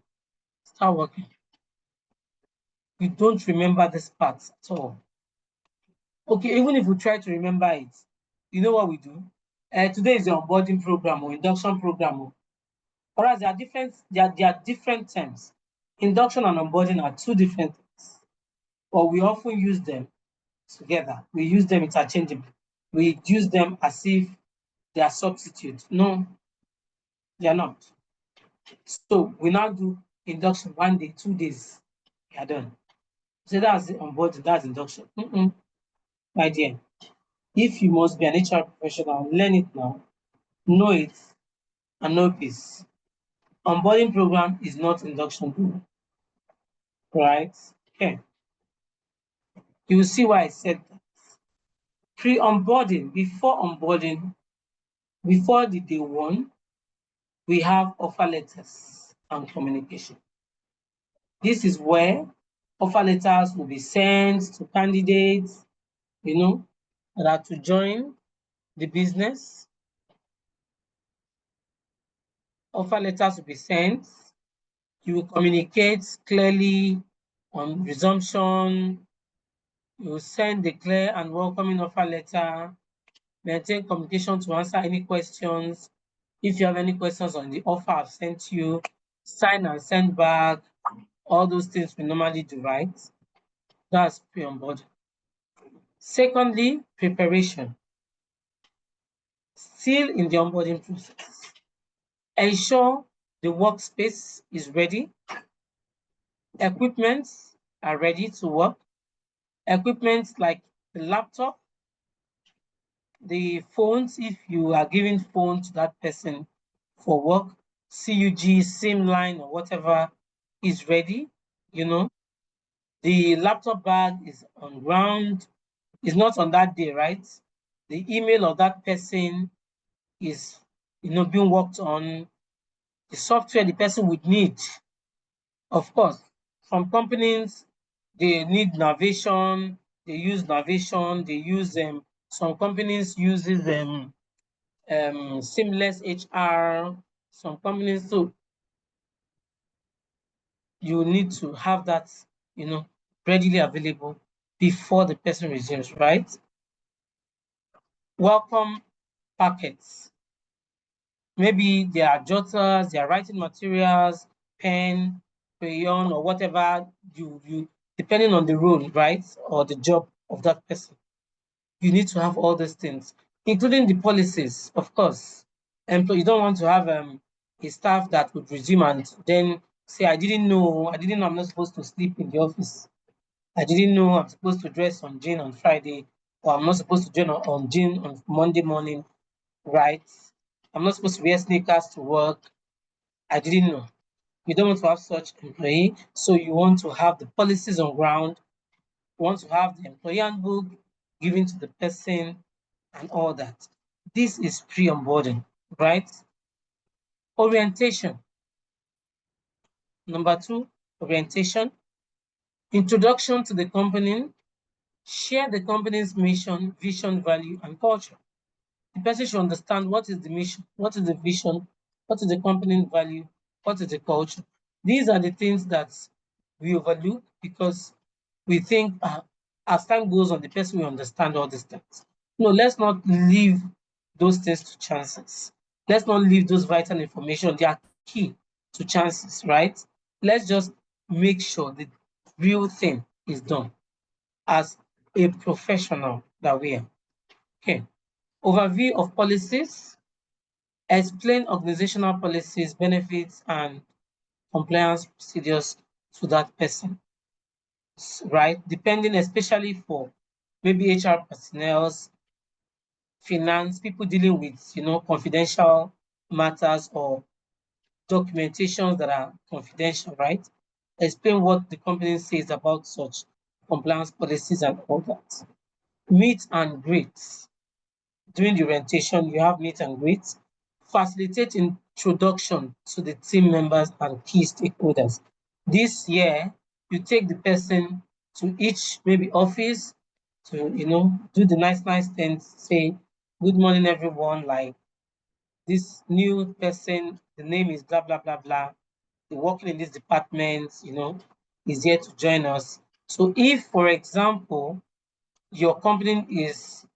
start working. We don't remember this part at all. Okay, even if we try to remember it, you know what we do? Today is the onboarding program or induction program. Whereas there are different terms. Induction and onboarding are two different things, but we often use them together. We use them interchangeably. We use them as if they are substitutes. No, they are not. So we now do induction 1 day, 2 days, we are done. So that's onboarding, that's induction. My dear, if you must be an HR professional, learn it now, know it, and know peace. Onboarding program is not induction program, right? Okay. You will see why I said that. Pre-onboarding, before the day one, we have offer letters and communication. This is where offer letters will be sent to candidates, that are to join the business. Offer letters will be sent. You will communicate clearly On resumption, you send the clear and welcoming offer letter, maintain communication to answer any questions. If you have any questions on the offer I've sent you, sign and send back. All those things we normally do, right? That's pre-onboarding. Secondly, preparation. Still in the onboarding process. Ensure the workspace is ready. Equipment are ready to work. Equipment like the laptop, the phones, if you are giving phone to that person for work, CUG, SIM line, or whatever is ready, you know. The laptop bag is on ground, is not on that day, right? The email of that person is, being worked on. The software the person would need, of course. Some companies, they need Navation, they use Navation, they use some companies uses seamless HR, some companies, so you need to have that, readily available before the person resumes, right? Welcome packets. Maybe they are jotters, they are writing materials, pen, crayon, or whatever you depending on the role, right? Or the job of that person. You need to have all these things, including the policies, of course. You don't want to have a staff that would resume and then say, I didn't know I'm not supposed to sleep in the office. I didn't know I'm supposed to dress on jean on Friday, or I'm not supposed to join on jean on Monday morning, right? I'm not supposed to wear sneakers to work. I didn't know. You don't want to have such employee, so you want to have the policies on ground. You want to have the employee handbook given to the person and all that. This is pre-onboarding, right? Orientation. Number 2, orientation. Introduction to the company. Share the company's mission, vision, value, and culture. The person should understand what is the mission, what is the vision, what is the company value, what is the culture. These are the things that we overlook because we think as time goes on, the person will understand all these things. No, let's not leave those things to chances. Let's not leave those vital information. They are key to chances, right? Let's just make sure the real thing is done as a professional that we are. Okay. Overview of policies, explain organizational policies, benefits, and compliance procedures to that person, right? Depending especially for maybe HR personnel, finance, people dealing with, confidential matters or documentations that are confidential, right? Explain what the company says about such compliance policies and all that. Meet and greet. During the orientation, you have meet and greet, facilitate introduction to the team members and key stakeholders. This year, you take the person to each maybe office to, do the nice things, say, good morning, everyone, like this new person, the name is blah, blah, blah, blah. They're working in this department, is here to join us. So if, for example, your company is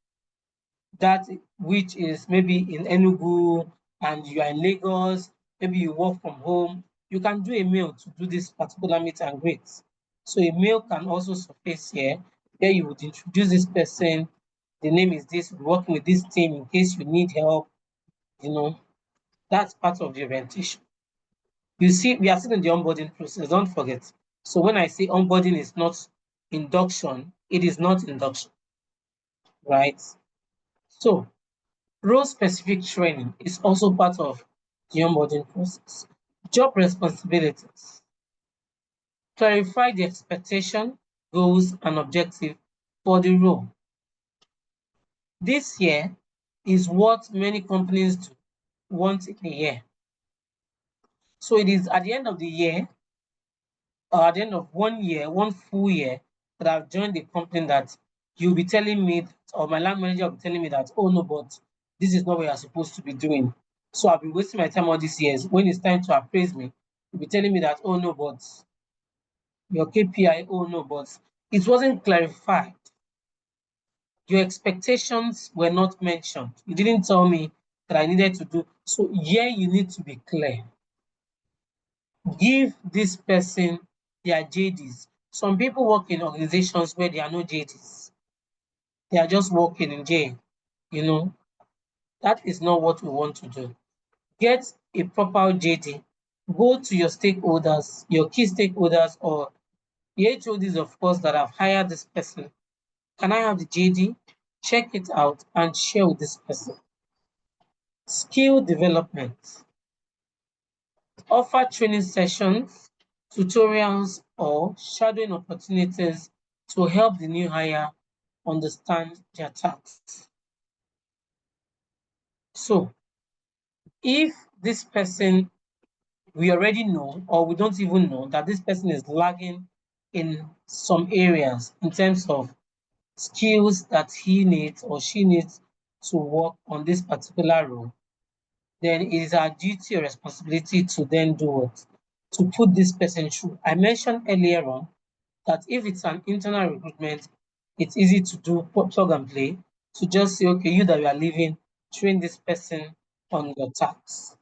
that which is maybe in Enugu and you are in Lagos, maybe you work from home, you can do a mail to do this particular meet and greet. So a mail can also surface here, where you would introduce this person, the name is this, working with this team in case you need help, that's part of the orientation. You see, we are still in the onboarding process, don't forget. So when I say onboarding is not induction, it is not induction, right? So role-specific training is also part of the onboarding process. Job responsibilities. Clarify the expectation, goals, and objective for the role. This year is what many companies do once in a year. So it is at the end of the year, or at the end of 1 year, 1 full year, that I've joined the company that you'll be telling me, or my line manager will be telling me that, oh no, but this is not what you're supposed to be doing. So I've been wasting my time all these years. When it's time to appraise me, you'll be telling me that, oh no, but your KPI, oh no, but it wasn't clarified. Your expectations were not mentioned. You didn't tell me that I needed to do. So here you need to be clear. Give this person their JDs. Some people work in organizations where there are no JDs. They are just working in jail, you know. That is not what we want to do. Get a proper JD. Go to your stakeholders, your key stakeholders, or the HODs, of course, that have hired this person. Can I have the JD? Check it out and share with this person. Skill development. Offer training sessions, tutorials, or shadowing opportunities to help the new hire understand their tasks. So, if this person, we already know, or we don't even know that this person is lagging in some areas in terms of skills that he needs or she needs to work on this particular role, then it is our duty or responsibility to then do what? To put this person through. I mentioned earlier on that if it's an internal recruitment, it's easy to do plug and play, to just say, okay, you that you are leaving, train this person on your tasks.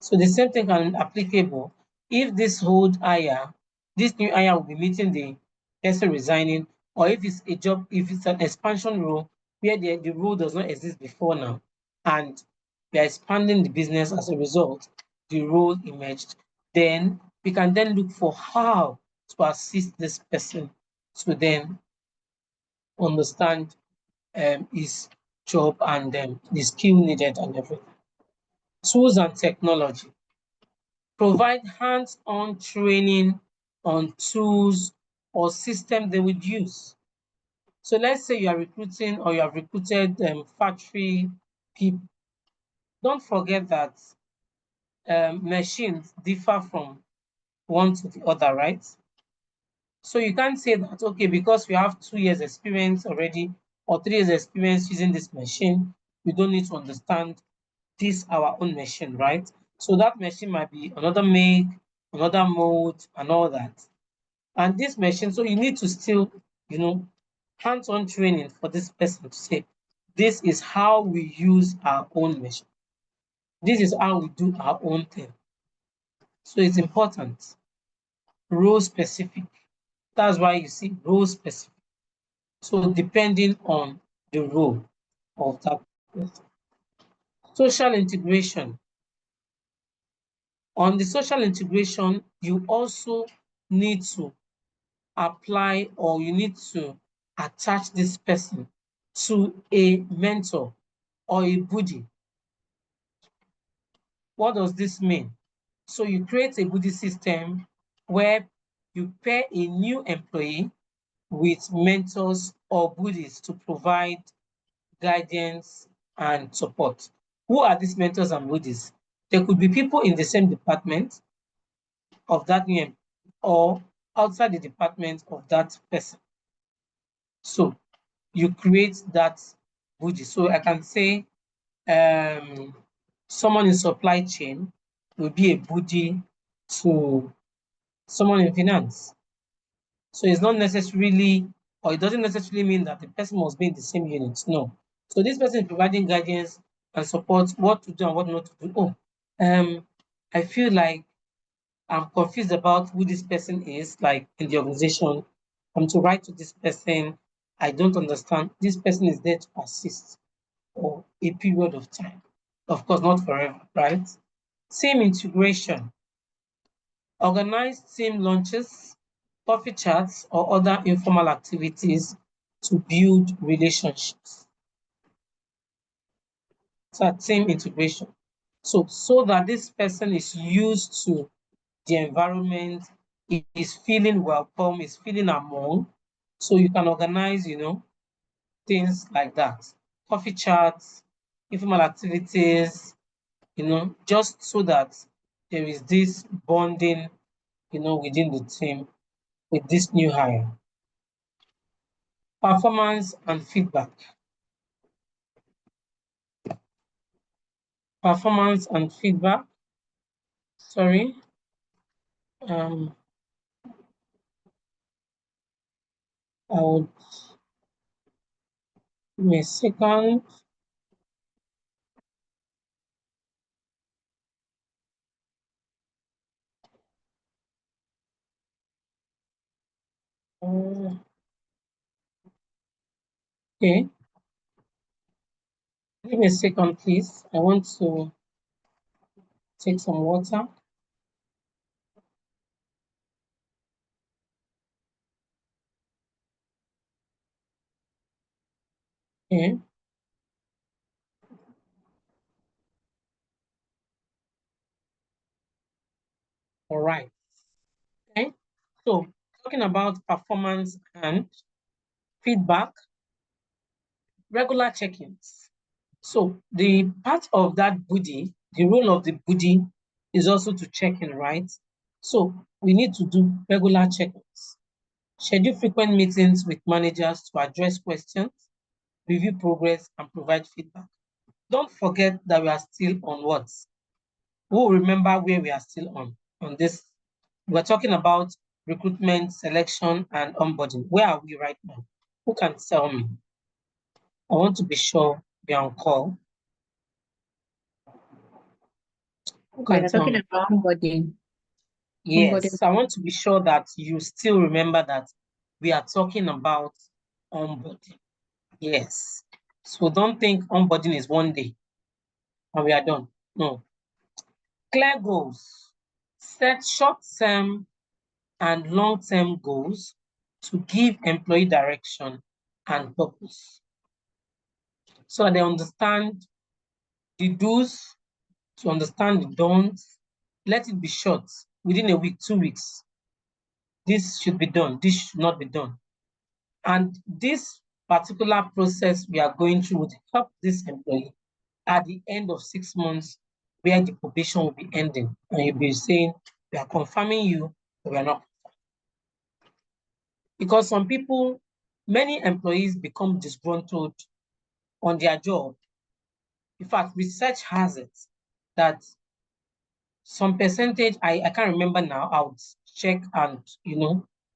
So the same thing can be applicable if this old hire, this new hire will be meeting the person resigning, or if it's a job, if it's an expansion role where the role does not exist before now, and we are expanding the business as a result, the role emerged, then we can then look for how to assist this person to then understand his job and the skill needed and everything. Tools and technology. Provide hands-on training on tools or system they would use. So let's say you are recruiting or you have recruited factory people. Don't forget that machines differ from one to the other, right? So you can't say that, okay, because we have 2 years experience already or 3 years experience using this machine, we don't need to understand this our own machine, right? So that machine might be another make, another mode, and all that. And this machine, so you need to still, hands-on training for this person to say, this is how we use our own machine. This is how we do our own thing. So it's important. Role specific. That's why you see role specific. So depending on the role of that person. Social integration. On the social integration, you also need to apply or you need to attach this person to a mentor or a buddy. What does this mean? So you create a buddy system where you pair a new employee with mentors or buddies to provide guidance and support. Who are these mentors and buddies? There could be people in the same department of that new or outside the department of that person. So you create that buddy. So I can say someone in supply chain will be a buddy to someone in finance. So it's not necessarily, or it doesn't necessarily mean that the person must be in the same unit. No. So this person is providing guidance and support, what to do and what not to do. Oh, I feel like I'm confused about who this person is, like in the organization. I'm to write to this person. I don't understand. This person is there to assist for a period of time. Of course, not forever, right? Team integration. Organize team lunches, coffee chats, or other informal activities to build relationships. So team integration. So that this person is used to the environment, is feeling welcome, is feeling among. So you can organize, things like that. Coffee chats, informal activities, just so that there is this bonding, within the team with this new hire. Performance and feedback. Performance and feedback. Sorry. I would give me a second. Okay, give me a second, please. I want to take some water. Okay. All right. Okay. So talking about performance and feedback, regular check-ins. So the part of that buddy, the role of the buddy is also to check in, right? So we need to do regular check-ins. Schedule frequent meetings with managers to address questions, review progress, and provide feedback. Don't forget that we are still on what? Who remember where we are still on this? We're talking about recruitment, selection, and onboarding. Where are we right now? Who can tell me? I want to be sure we're on call. Who We can are tell talking me? about onboarding. Yes, I want to be sure that you still remember that we are talking about onboarding. Yes. So don't think onboarding is one day and we are done. No. Clear goals. Set short-term and long-term goals to give employee direction and purpose. So that they understand the do's, to understand the don'ts. Let it be short, within a week, 2 weeks. This should be done, this should not be done. And this particular process we are going through would help this employee at the end of 6 months, where the probation will be ending. And you'll be saying, we are confirming you, but we are not. Because some people, many employees become disgruntled on their job. In fact, research has it that some percentage, I can't remember now, I would check and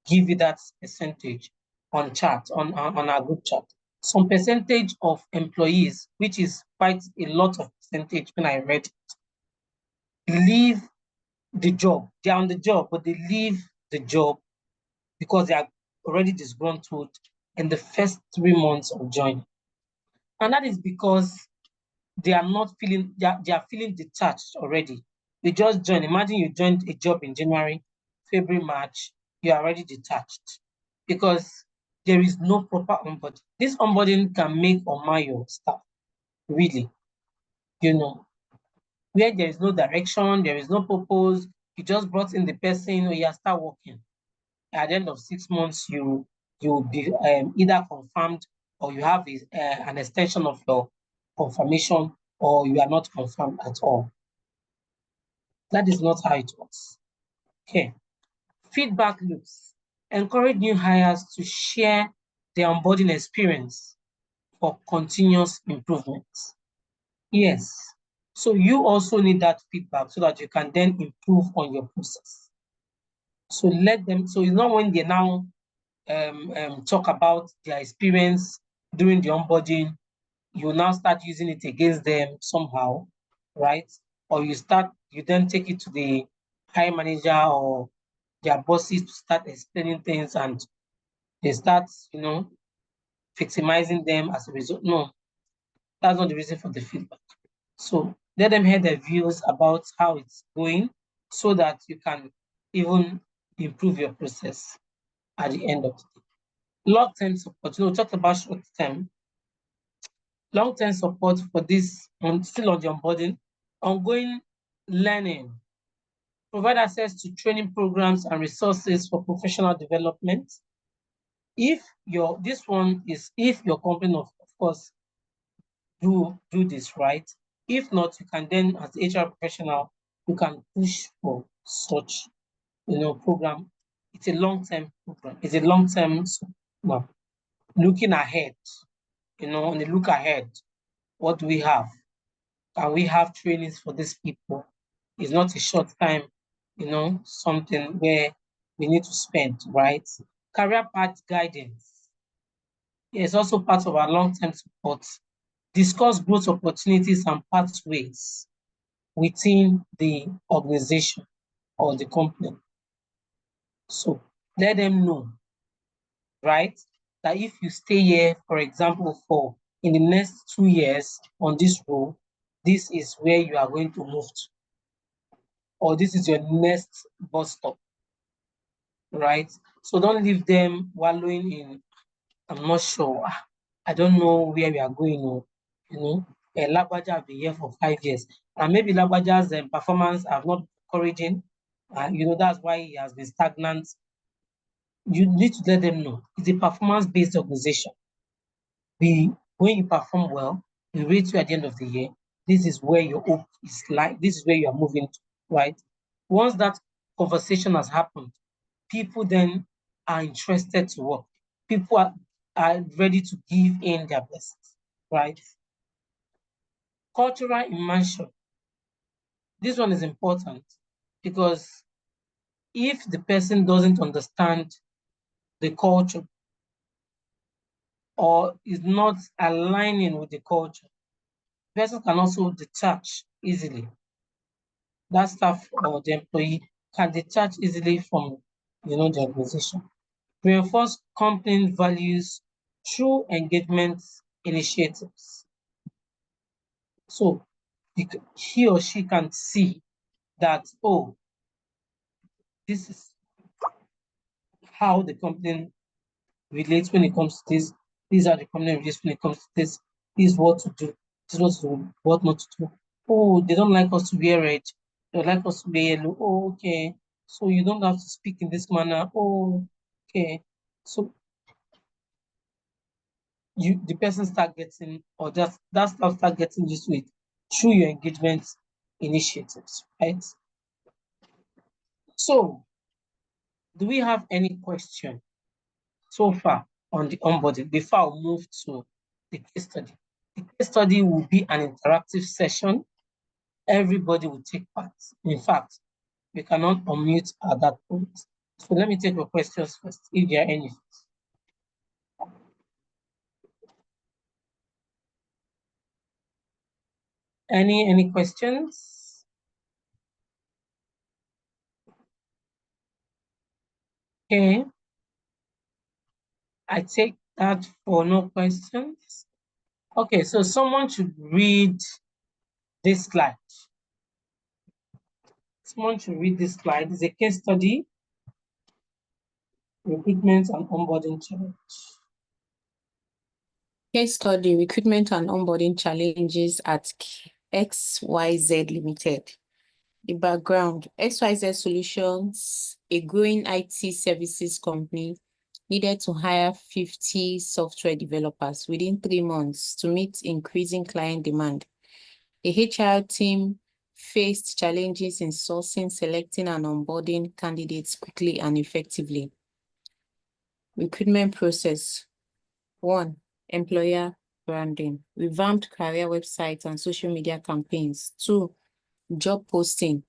give you that percentage on chat, on our group chat. Some percentage of employees, which is quite a lot of percentage when I read it, leave the job. They're on the job, but they leave the job because they are already disgruntled in the first 3 months of joining. And that is because they are not feeling, they are feeling detached already. They just joined. Imagine you joined a job in January, February, March, you are already detached because there is no proper onboarding. This onboarding can make or mar your staff, really. Where there is no direction, there is no purpose, you just brought in the person, or you start working. At the end of 6 months, you will be either confirmed or you have an extension of your confirmation, or you are not confirmed at all. That is not how it works. Okay. Feedback loops. Encourage new hires to share their onboarding experience for continuous improvement. Yes. So you also need that feedback so that you can then improve on your process. So let them, so it's not when they now talk about their experience during the onboarding, you now start using it against them somehow, right? Or you then take it to the high manager or their bosses to start explaining things, and they start, victimizing them as a result. No, that's not the reason for the feedback. So let them hear their views about how it's going so that you can even improve your process at the end of the day. Long-term support, we talked about short-term. Long-term support for this, still on the onboarding, ongoing learning, provide access to training programs and resources for professional development. If this one is if your company, of course, do this right. If not, you can then, as the HR professional, you can push for such program. It's a long-term program. It's a long-term looking ahead, on the look ahead. What do we have? Can we have trainings for these people? It's not a short time, something where we need to spend, right? Career path guidance. It's also part of our long-term support. Discuss growth opportunities and pathways within the organization or the company. So let them know, right, that if you stay here, for example, for in the next 2 years on this role, this is where you are going to move to, or this is your next bus stop, right? So don't leave them wallowing in, I'm not sure, I don't know where we are going, or, you know, Lagbaja have been here for 5 years, and maybe Lagbaja's performance have not been encouraging, you know, that's why he has been stagnant. You need to let them know it's a performance-based organization. When you perform well, we rate you at the end of the year. This is where your hope is like, this is where you are moving to, right? Once that conversation has happened, people then are interested to work. People are ready to give in their best, right? Cultural immersion. This one is important because if the person doesn't understand the culture or is not aligning with the culture, the person can also detach easily. That staff or the employee can detach easily from, you know, the organization. Reinforce company values through engagement initiatives. So he or she can see that, oh, this is how the company relates when it comes to this. These are the company relates when it comes to this. This is what to do. This is what to do, what not to do. Oh, they don't like us to wear red. They like us to wear yellow. Oh, okay. So you don't have to speak in this manner. Oh, okay. So the person start getting, or that staff start getting used to it through your engagement initiatives, right? So do we have any question so far on the onboarding before I move to the case study? The case study will be an interactive session. Everybody will take part. In fact, we cannot unmute at that point. So let me take your questions first, if there are any. Any questions? Okay. I take that for no questions. Okay, so someone should read this slide. Someone should read this slide. It's a case study, recruitment and onboarding challenge. Case study, recruitment and onboarding challenges at XYZ Limited. The background, XYZ Solutions, a growing IT services company, needed to hire 50 software developers within 3 months to meet increasing client demand. The HR team faced challenges in sourcing, selecting, and onboarding candidates quickly and effectively. Recruitment process. 1. Employer branding. Revamped career websites and social media campaigns. 2. Job posting.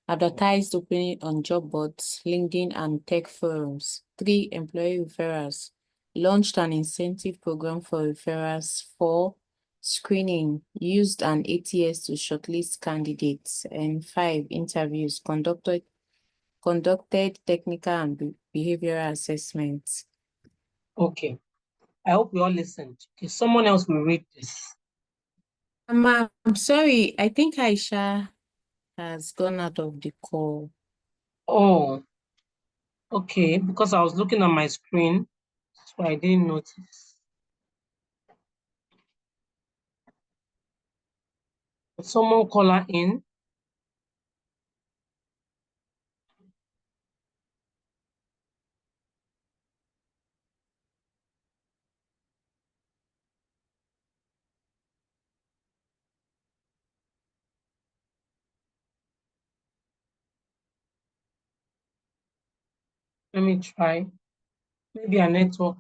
Advertised openly on job boards, LinkedIn, and tech forums. 3. Employee referrals. Launched an incentive program for referrals. 4. Screening. Used an ATS to shortlist candidates. And 5. Interviews. Conducted technical and behavioral assessments. Okay, I hope we all listened. Okay, someone else will read this. I'm sorry, I think Aisha has gone out of the call. Oh, okay, because I was looking at my screen, so I didn't notice. Someone call her in. Let me try. Maybe a network.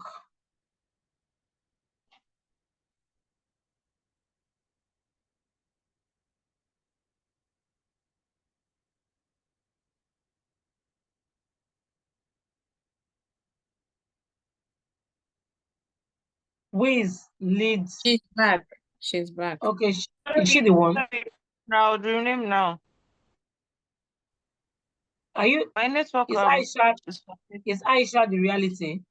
Wiz leads. She's back. She's back. Okay, is she the one? Now, the name now. Are you? My network Is Aisha? is- Is Aisha the reality?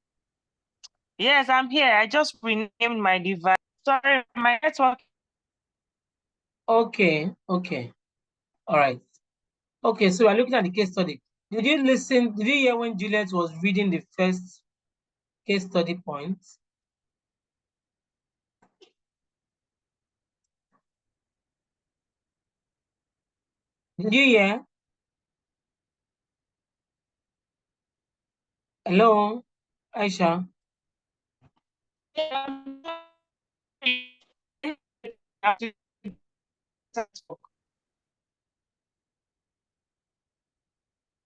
Yes, I'm here. I just renamed my device. Sorry, my network. Okay. All right. Okay, so we're looking at the case study. Did you listen? Did you hear when Juliet was reading the first case study points? Did you hear? Hello, Aisha.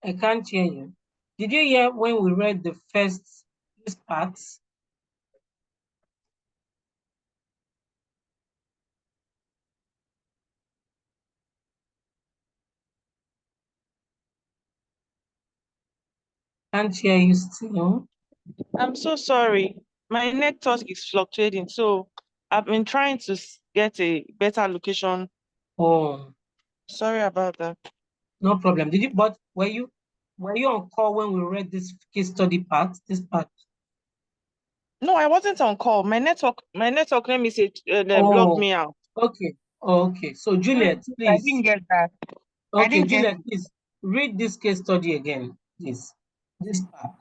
I can't hear you. Did you hear when we read the first parts? Can't hear you still. I'm so sorry. My network is fluctuating, so I've been trying to get a better location. Oh, Sorry about that. no problem. Did you? But were you on call when we read this case study part? This part. No, I wasn't on call. My network, let me say, they blocked Oh, me out. okay. Okay. So Juliet, I please. didn't get that. I Okay, didn't get Juliet, please read this case study again, please. This part.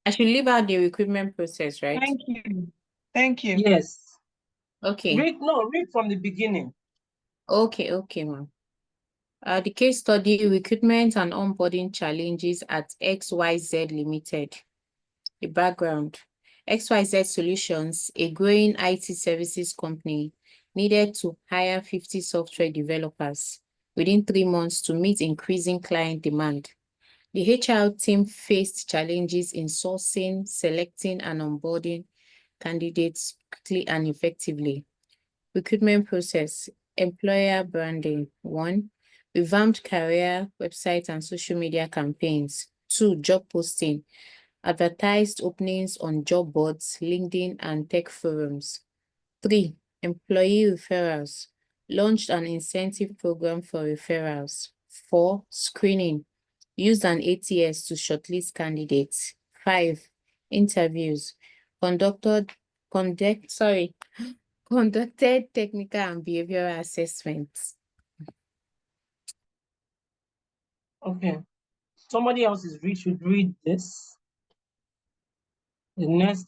I should leave out the recruitment process, right? Thank you. Thank you. Yes. Okay. Read from the beginning. Okay, ma'am. The case study, recruitment and onboarding challenges at XYZ Limited. The background. XYZ Solutions, a growing IT services company, needed to hire 50 software developers within 3 months to meet increasing client demand. The HR team faced challenges in sourcing, selecting, and onboarding candidates quickly and effectively. Recruitment process, employer branding. 1, revamped career, website, and social media campaigns. 2, job posting, advertised openings on job boards, LinkedIn, and tech forums. 3, employee referrals, launched an incentive program for referrals. 4, screening, used an ATS to shortlist candidates. 5, interviews, conducted technical and behavioral assessments. Okay. Somebody else should read this. The next,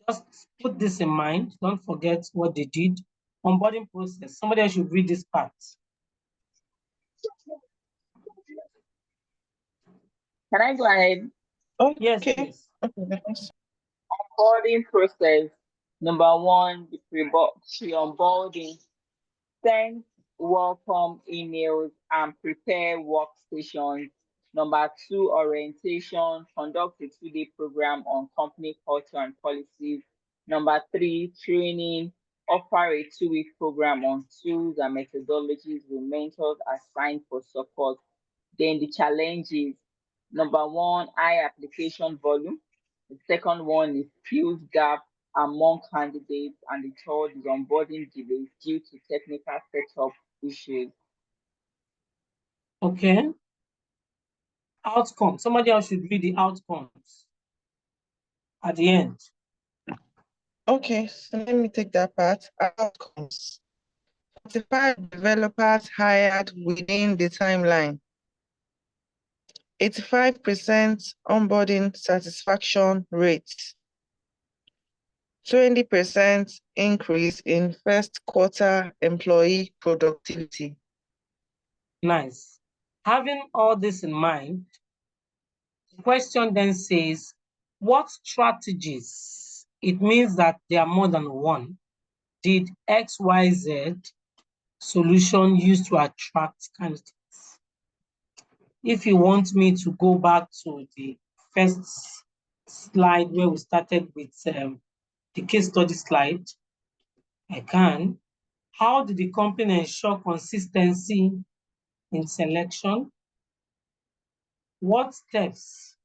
just put this in mind. Don't forget what they did. Onboarding process. Somebody else should read this part. Can I go ahead? Yes, Okay. please. Okay. Onboarding process. Number 1, the pre-onboarding. Send welcome emails and prepare workstations. Number 2, orientation. Conduct a 2-day program on company culture and policies. Number 3, training. Offer a 2-week program on tools and methodologies with mentors assigned for support. Then the challenges. Number 1, high application volume. The second one is skills gap among candidates, and the third is onboarding delays due to technical setup issues. Okay. Outcome. Somebody else should read the outcomes at the end. Okay, so let me take that part. Outcomes. 45 developers hired within the timeline. 85% onboarding satisfaction rate. 20% increase in first quarter employee productivity. Nice. Having all this in mind, the question then says, what strategies, it means that there are more than one, did XYZ solution use to attract candidates? If you want me to go back to the first slide where we started with the case study slide, I can. How did the company ensure consistency in selection? What steps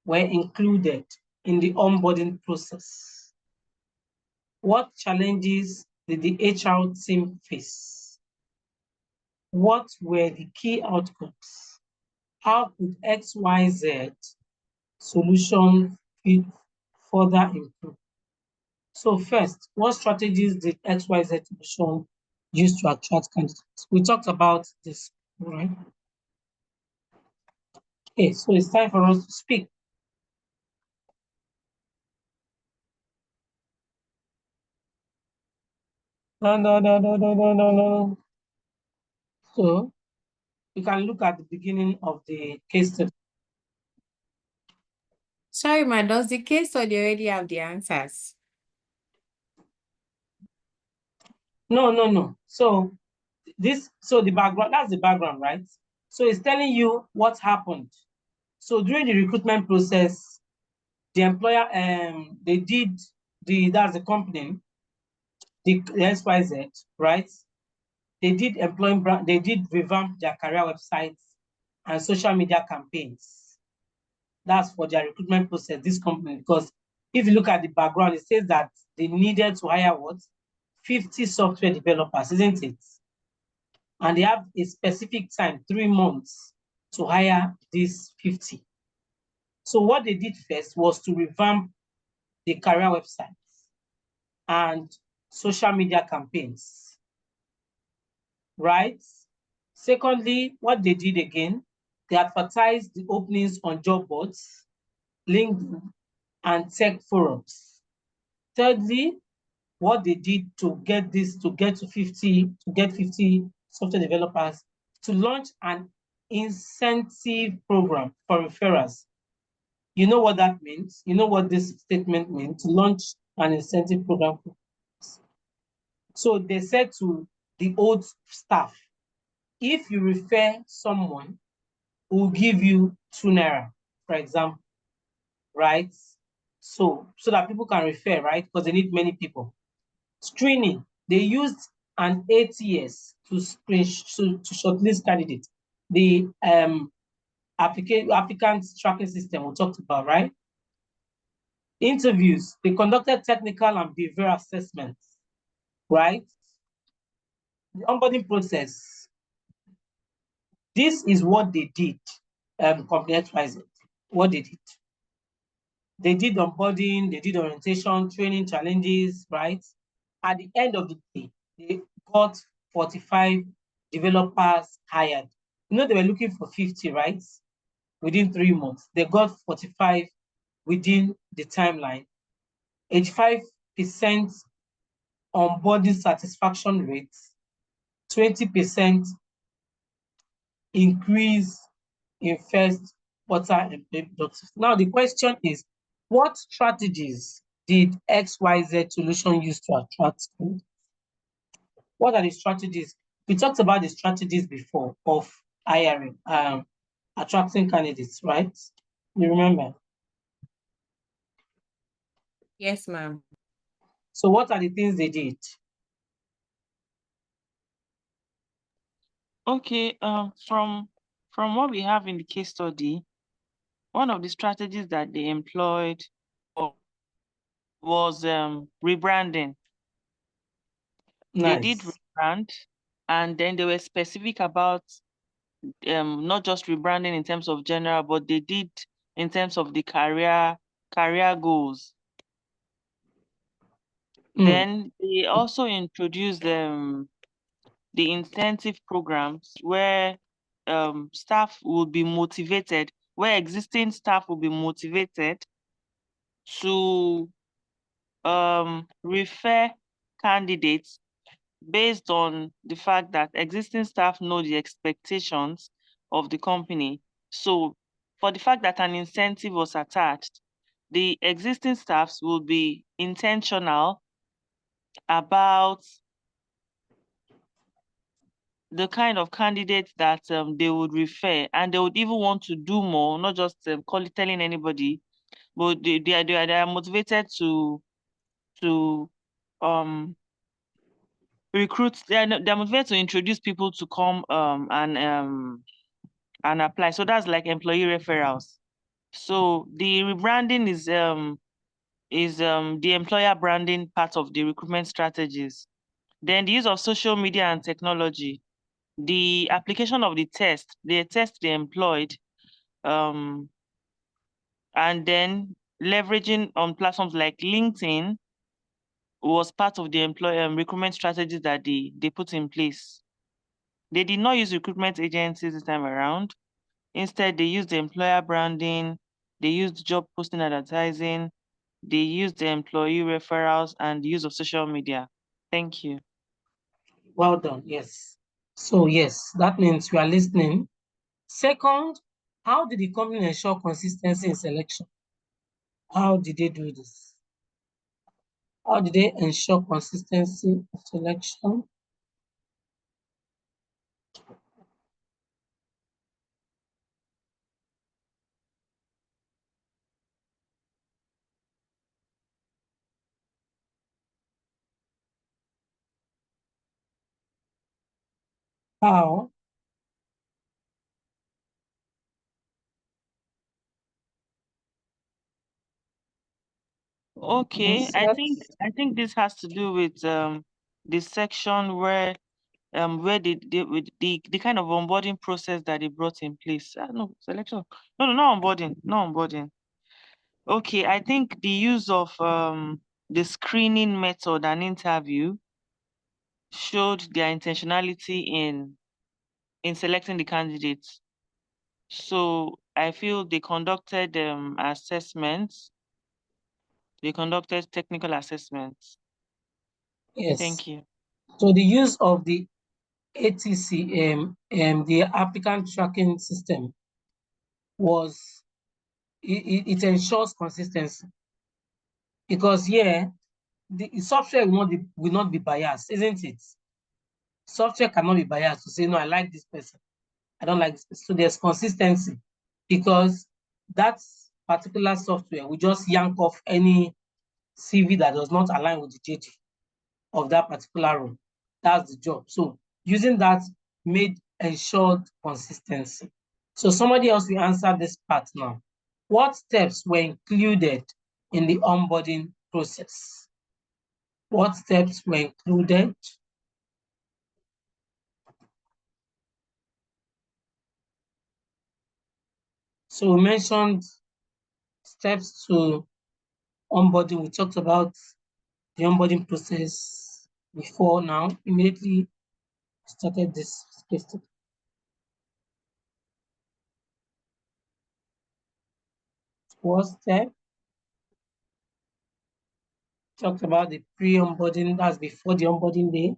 were included in the onboarding process? What challenges did the HR team face? What were the key outcomes? How could XYZ solution further improve? So first, what strategies did XYZ solution use to attract candidates? We talked about this, right? Okay, so it's time for us to speak. No. So you can look at the beginning of the case study. Sorry, ma, does the case study already have the answers? No. So the background, that's the background, right? So it's telling you what happened. So during the recruitment process, the employer, they did that's the company, the XYZ, right? They did they did revamp their career websites and social media campaigns. That's for their recruitment process, this company, because if you look at the background, it says that they needed to hire what? 50 software developers, isn't it? And they have a specific time, 3 months, to hire these 50. So what they did first was to revamp the career websites and social media campaigns, right? Secondly, what they did again, they advertised the openings on job boards, LinkedIn, and tech forums. Thirdly, what they did to get to 50 software developers, to launch an incentive program for referrals. You know what that means? You know what this statement means? To launch an incentive program. So they said to the old staff, if you refer someone, we'll give you 2 naira, for example, right? So that people can refer, right? Because they need many people. Screening, they used an ATS to shortlist candidates. The applicant tracking system we talked about, right? Interviews, they conducted technical and behavioral assessments, right? The onboarding process, this is what they did, company XYZ, what they did. They did onboarding, they did orientation, training, challenges, right? At the end of the day, they got 45 developers hired. You know, they were looking for 50, right? Within 3 months. They got 45 within the timeline. 85% onboarding satisfaction rate, 20% increase in first quarter employee productivity. Now, the question is, what strategies did XYZ solution use to attract candidates? What are the strategies? We talked about the strategies before of hiring, attracting candidates, right? You remember? Yes, ma'am. So what are the things they did? Okay, from what we have in the case study, one of the strategies that they employed was rebranding. They did Nice. rebrand, and then they were specific about not just rebranding in terms of general, but they did in terms of the career goals. Then they also introduced the incentive programs where staff will be motivated, where existing staff will be motivated to refer candidates based on the fact that existing staff know the expectations of the company. So for the fact that an incentive was attached, the existing staffs will be intentional about the kind of candidates that they would refer, and they would even want to do more, not just telling anybody, but they are motivated to um recruit. They're motivated to introduce people to come and apply. So that's like employee referrals. So the rebranding is is the employer branding part of the recruitment strategies. Then the use of social media and technology, the application of the test they employed, and then leveraging on platforms like LinkedIn was part of the employer recruitment strategies that they put in place. They did not use recruitment agencies this time around. Instead, they used the employer branding, they used job posting advertising, they used the employee referrals, and the use of social media. Thank you. Well done. Yes. So yes, that means you are listening. Second, how did the company ensure consistency in selection? How did they do this? How did they ensure consistency in selection? How? Okay, I think this has to do with the section where with the kind of onboarding process that they brought in place. No, selection. No, not onboarding, not onboarding. Okay, I think the use of the screening method and interview showed their intentionality in selecting the candidates. So I feel they conducted assessments. They conducted technical assessments. Yes. Thank you. So the use of the ATC, the applicant tracking system, was it ensures consistency, because here the software will not be biased, isn't it? Software cannot be biased to say, no, I like this person, I don't like this person. So there's consistency, because that particular software will just yank off any CV that does not align with the JD of that particular role. That's the job. So using that ensured consistency. So somebody else will answer this part now. What steps were included in the onboarding process? What steps were included? So we mentioned steps to onboarding. We talked about the onboarding process before now. Immediately started this case study. First step, talked about the pre-onboarding, that's before the onboarding day.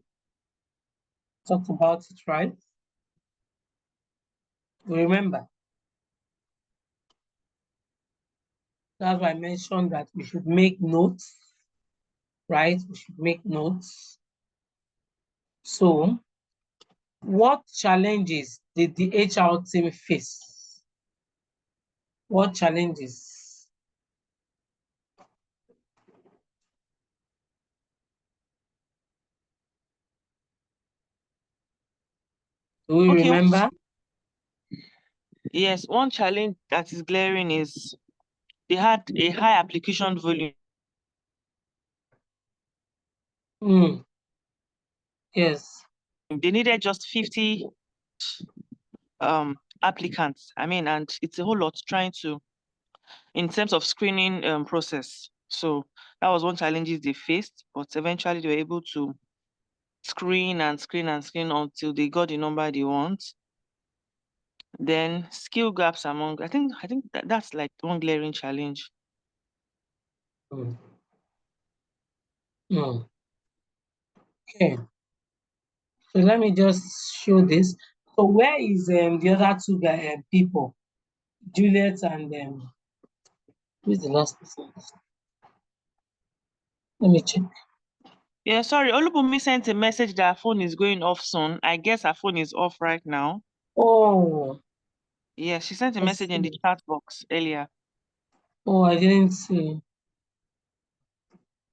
Talked about it, right? We remember. That's why I mentioned that we should make notes, right? We should make notes. So, what challenges did the HR team face? What challenges? Do we Okay. remember? Yes, one challenge that is glaring is they had a high application volume. Yes. They needed just 50 applicants. I mean, and it's a whole lot trying to, in terms of screening process. So that was one challenge they faced, but eventually they were able to screen and screen and screen until they got the number they want. Then skill gaps among, I think that's like one glaring challenge. Mm. Okay. So let me just show this. So where is the other two people? Juliet and who's the last person? Let me check. Yeah, sorry, Olubumi sent a message that her phone is going off soon. I guess her phone is off right now. Oh. Yeah, she sent a I message in the see. chat box earlier. Oh, I didn't see.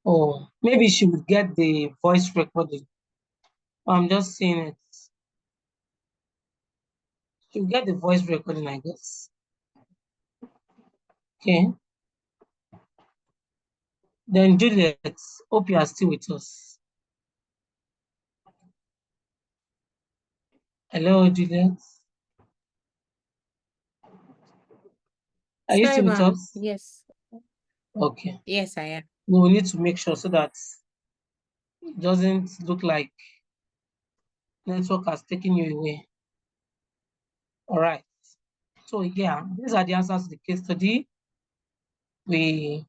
Oh, maybe she would get the voice recording. I'm just seeing it. She'll get the voice recording, I guess. Okay. Then Juliet, hope you are still with us. Hello, Juliet. Are you Sorry, still with ma'am. us? Yes. Okay. Yes, I am. We will need to make sure so that it doesn't look like network has taken you away. All right. So yeah, these are the answers to the case study. We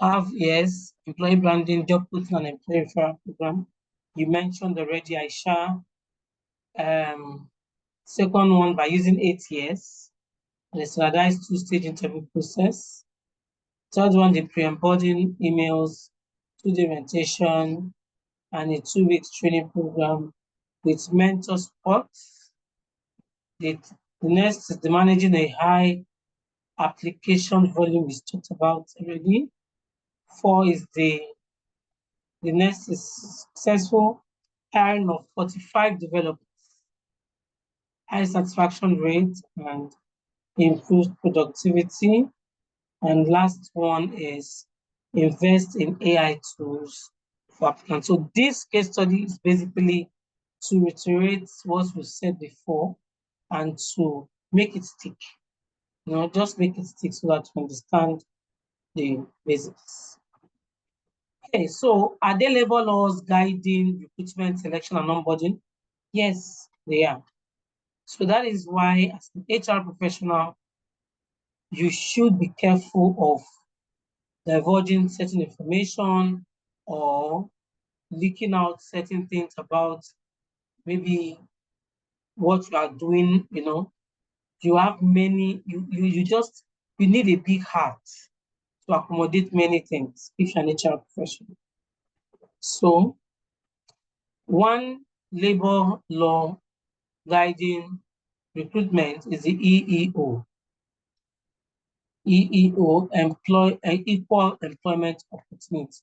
have, yes, employee branding, job posting, and employee referral program. You mentioned already, Aisha. Second one, by using ATS, the standardized two-stage interview process. Third one, the pre-onboarding emails, 2-day orientation, and a 2-week training program with mentor support. The next is the managing a high application volume we talked about already. 4 is the next is successful hiring of 45 developers, high satisfaction rate, and improved productivity. And last one is invest in AI tools for applicants. So this case study is basically to reiterate what we said before and to make it stick. Just make it stick so that you understand the basics. Okay, so are there labor laws guiding recruitment, selection, and onboarding? Yes, they are. So that is why, as an HR professional, you should be careful of divulging certain information or leaking out certain things about maybe what you are doing. You have many, you need a big heart to accommodate many things if you're an HR professional. So one labor law guiding recruitment is the EEO. EEO, Equal Employment Opportunity.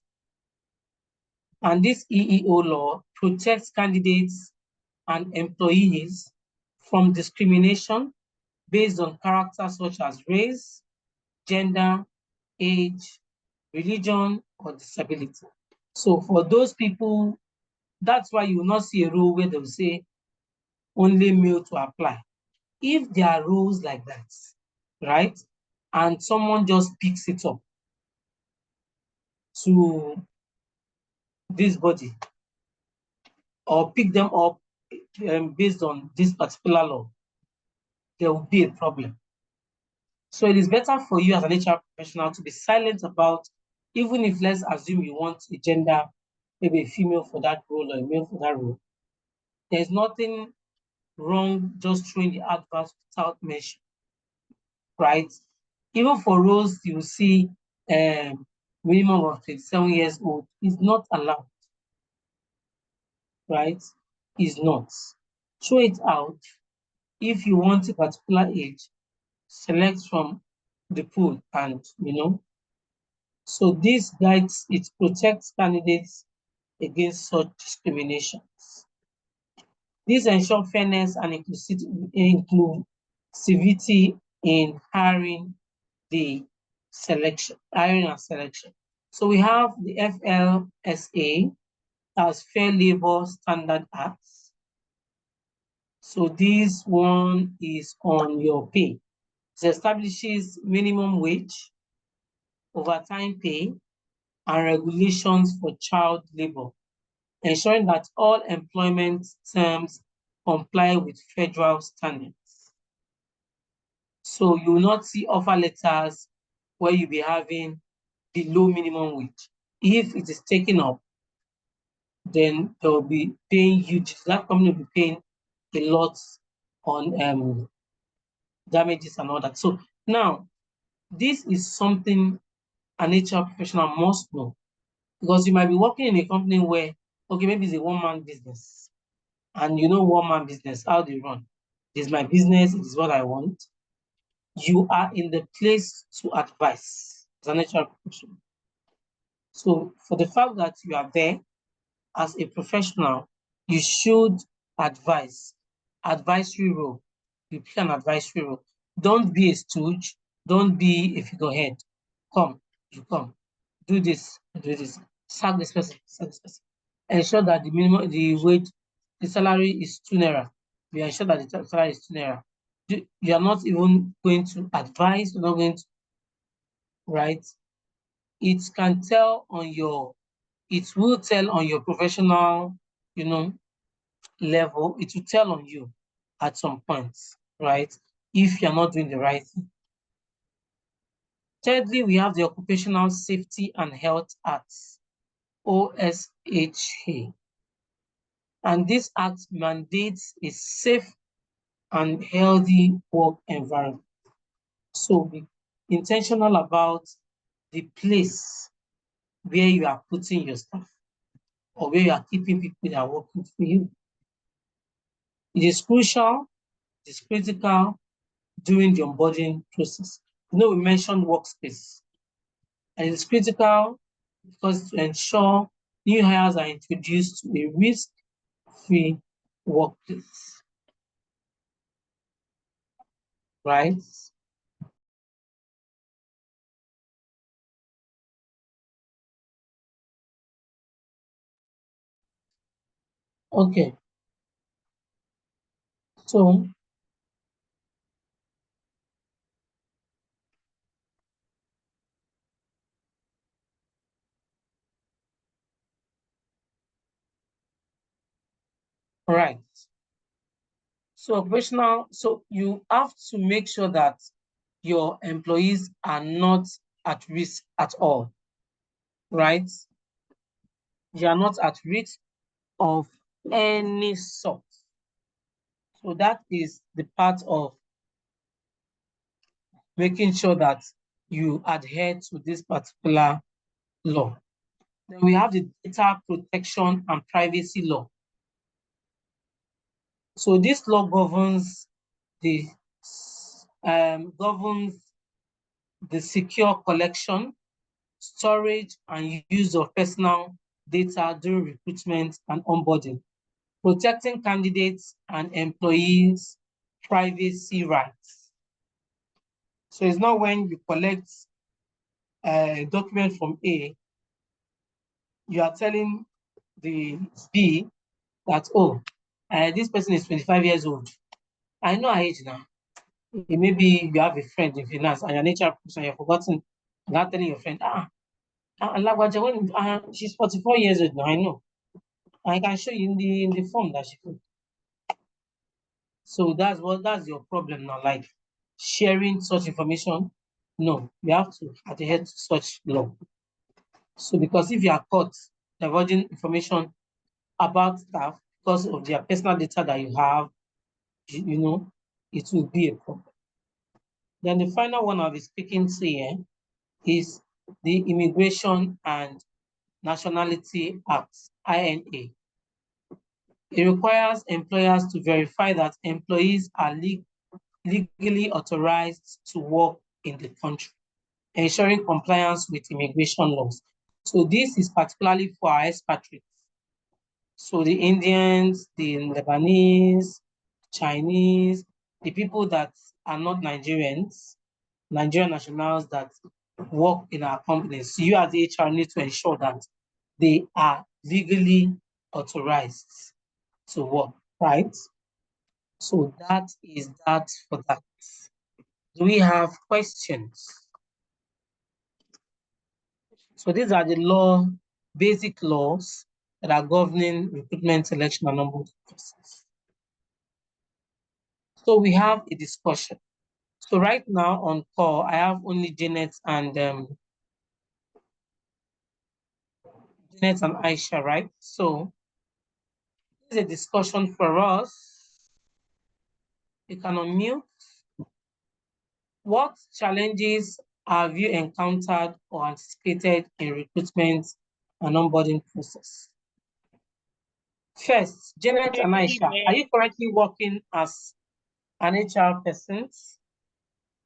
And this EEO law protects candidates and employees from discrimination based on characters such as race, gender, age, religion, or disability. So for those people, that's why you will not see a rule where they'll say only male to apply. If there are rules like that, right, and someone just picks it up to this body or pick them up based on this particular law, there will be a problem. So it is better for you as an HR professional to be silent about, even if let's assume you want a gender, maybe a female for that role or a male for that role. There's nothing wrong just throwing the advert without mention, right? Even for roles you see minimum of 27 years old is not allowed, right? Is not. Throw it out. If you want a particular age, select from the pool and, so this guides, it protects candidates against such discriminations. This ensures fairness and inclusivity in hiring and selection. So we have the FLSA as Fair Labor Standard Acts. So this one is on your pay. It establishes minimum wage, overtime pay, and regulations for child labor, ensuring that all employment terms comply with federal standards. So you will not see offer letters where you'll be having the low minimum wage. If it is taken up, then they will be paying huge, that company will be paying a lot on damages and all that. So now, this is something an HR professional must know, because you might be working in a company where, okay, maybe it's a one-man business, and you know one-man business, how they run. This is my business, it is what I want. You are in the place to advise as an HR professional. So for the fact that you are there as a professional, you should advise. Advisory role. You play an advisory role. Don't be a stooge. Don't be a figurehead. Come, you come. do this, sack this person, sack this person. Ensure that the minimum, the wage, the salary is 2 naira. We ensure that the salary is 2 naira. You are not even going to advise, you're not going to, right? It can tell on your, it will tell on your professional, level, it will tell on you at some points, right? If you're not doing the right thing. Thirdly, we have the Occupational Safety and Health Act, OSHA. And this act mandates a safe and healthy work environment. So be intentional about the place where you are putting your staff or where you are keeping people that are working for you. It is crucial, it is critical during the onboarding process. We mentioned workspace, and it's critical because to ensure new hires are introduced to a risk-free workplace, right? Okay, so all right. So operational, so you have to make sure that your employees are not at risk at all, right? You are not at risk of any sort. So that is the part of making sure that you adhere to this particular law. Then we have the data protection and privacy law. So this law governs the secure collection, storage, and use of personal data during recruitment and onboarding, protecting candidates and employees' privacy rights. So it's not when you collect a document from A, you are telling the B that, oh, this person is 25 years old. I know her age now. Maybe you have a friend in finance and you're an HR person, you've forgotten, not telling your friend, she's 44 years old now, I know. I can show you in the form that she put. So that's your problem now, like sharing such information. No, you have to adhere to such law. So because if you are caught divulging information about staff because of their personal data that you have, it will be a problem. Then the final one I'll be speaking to here is the Immigration and Nationality Act, INA. It requires employers to verify that employees are legally authorized to work in the country, ensuring compliance with immigration laws. So this is particularly for our expatriates. So the Indians, the Lebanese, Chinese, the people that are not Nigerians, Nigerian nationals that work in our companies. So you as the HR need to ensure that they are legally authorized to work, right? So that is that for that. Do we have questions? So these are the basic laws that are governing recruitment, selection, and onboarding process. So we have a discussion. So right now on call, I have only Janet and Aisha, right? So this is a discussion for us. You can unmute. What challenges have you encountered or anticipated in recruitment and onboarding process? First, Janet and Aisha, are you currently working as an HR person?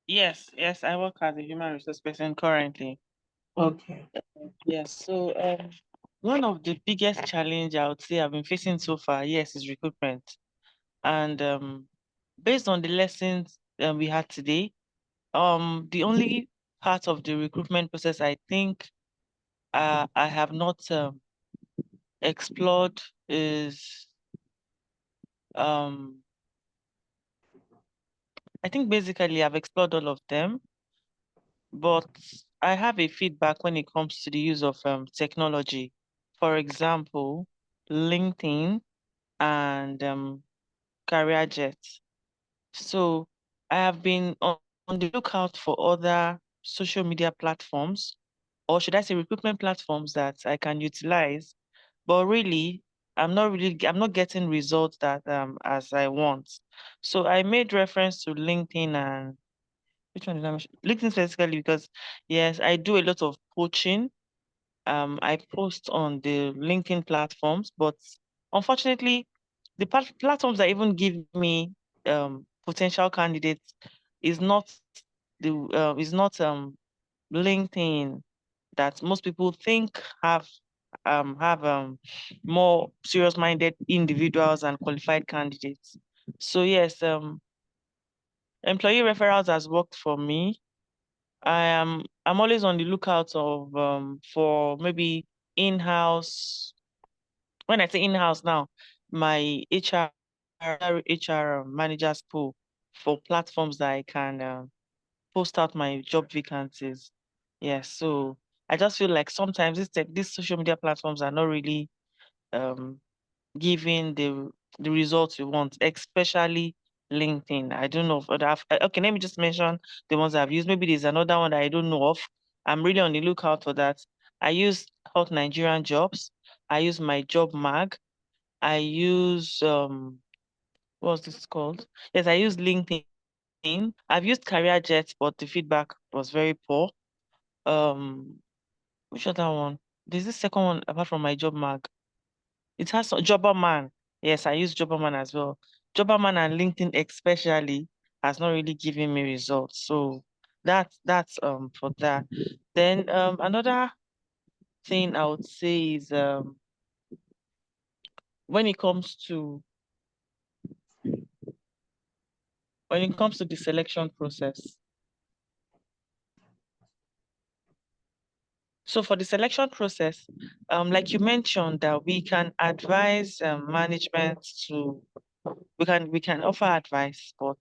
Yes, I work as a human resource person currently. Okay. Yes, so one of the biggest challenge I would say I've been facing so far, yes, is recruitment. And based on the lessons we had today, the only part of the recruitment process I think I have not explored is I think basically I've explored all of them, but I have a feedback when it comes to the use of technology. For example, LinkedIn and CareerJet. So I have been on the lookout for other social media platforms, or should I say recruitment platforms that I can utilize. But really, I'm not getting results that as I want. So I made reference to LinkedIn and which one did I mention? LinkedIn specifically because yes, I do a lot of coaching. I post on the LinkedIn platforms, but unfortunately, the platforms that even give me potential candidates is not LinkedIn that most people think have more serious-minded individuals and qualified candidates. So yes, employee referrals has worked for me. I'm always on the lookout of for maybe in-house. When I say in-house now, my HR managers pool for platforms that I can post out my job vacancies. Yes, so I just feel like sometimes these social media platforms are not really um giving the results you want, especially LinkedIn. I don't know if other okay, let me just mention the ones I've used. Maybe there's another one that I don't know of. I'm really on the lookout for that. I use Hot Nigerian Jobs. I use my job mag. I use what's this called? Yes, I use LinkedIn. I've used CareerJet, but the feedback was very poor. Um, which other one? There's this second one apart from my job mag. It has Jobberman. Yes, I use Jobberman as well. Jobberman and LinkedIn especially has not really given me results. So that's for that. Then another thing I would say is when it comes to the selection process. So for the selection process, like you mentioned, that we can advise management to we can offer advice, but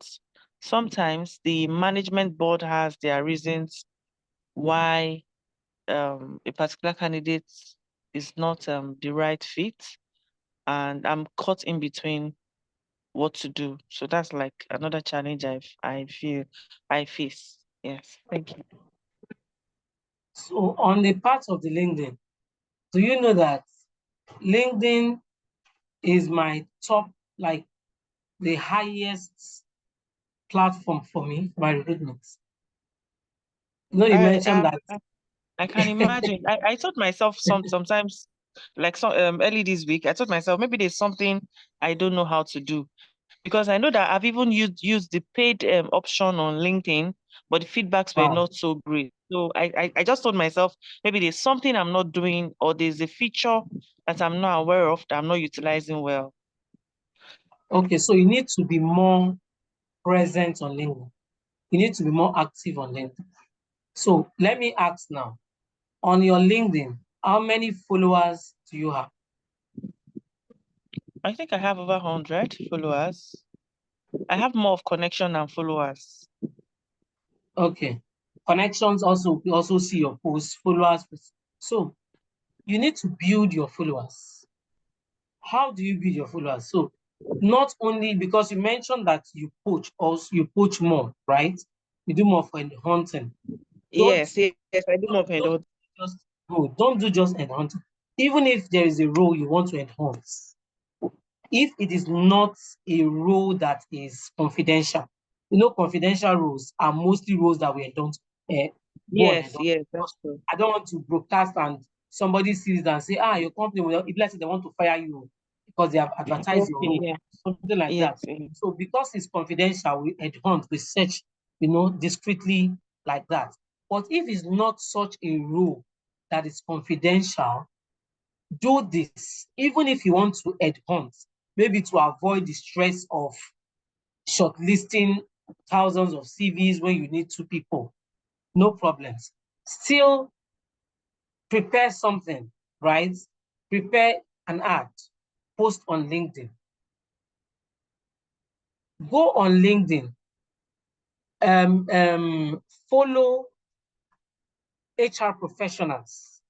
sometimes the management board has their reasons why a particular candidate is not the right fit, and I'm caught in between what to do. So that's like another challenge I feel I face. Yes, thank you. So on the part of the LinkedIn, do you know that LinkedIn is my top, like the highest platform for me, my recruitment? You know, you I mentioned um that. I can imagine. I thought myself sometimes like early this week, I thought myself maybe there's something I don't know how to do. Because I know that I've even used the paid option on LinkedIn, but the feedbacks were Wow. not so great. So I just told myself maybe there's something I'm not doing, or there's a feature that I'm not aware of that I'm not utilizing well. Okay, so you need to be more present on LinkedIn. You need to be more active on LinkedIn. So let me ask now, on your LinkedIn, how many followers do you have? I think I have over 100 followers. I have more of connection than followers. Okay. Connections also, we also see your posts, followers. So you need to build your followers. How do you build your followers? So not only because you mentioned that you poach, also you poach more, right? You do more for hunting. Don't Yes, I do more kind don't of. just go. Don't do just hunting. Even if there is a role you want to enhance, if it is not a role that is confidential, you know, confidential roles are mostly roles that we don't go on and Yes, that's because true. I don't want to broadcast and somebody sees that and say, ah, your company will, if let's say they want to fire you because they have advertised your Okay, role, yeah. something like that. Yes. So because it's confidential, we hunt, we search, you know, discreetly like that. But if it's not such a role that is confidential, do this, even if you want to hunt, maybe to avoid the stress of shortlisting thousands of CVs when you need two people, no problems. Still prepare something, right? Prepare an ad, post on LinkedIn. Go on LinkedIn, follow HR professionals,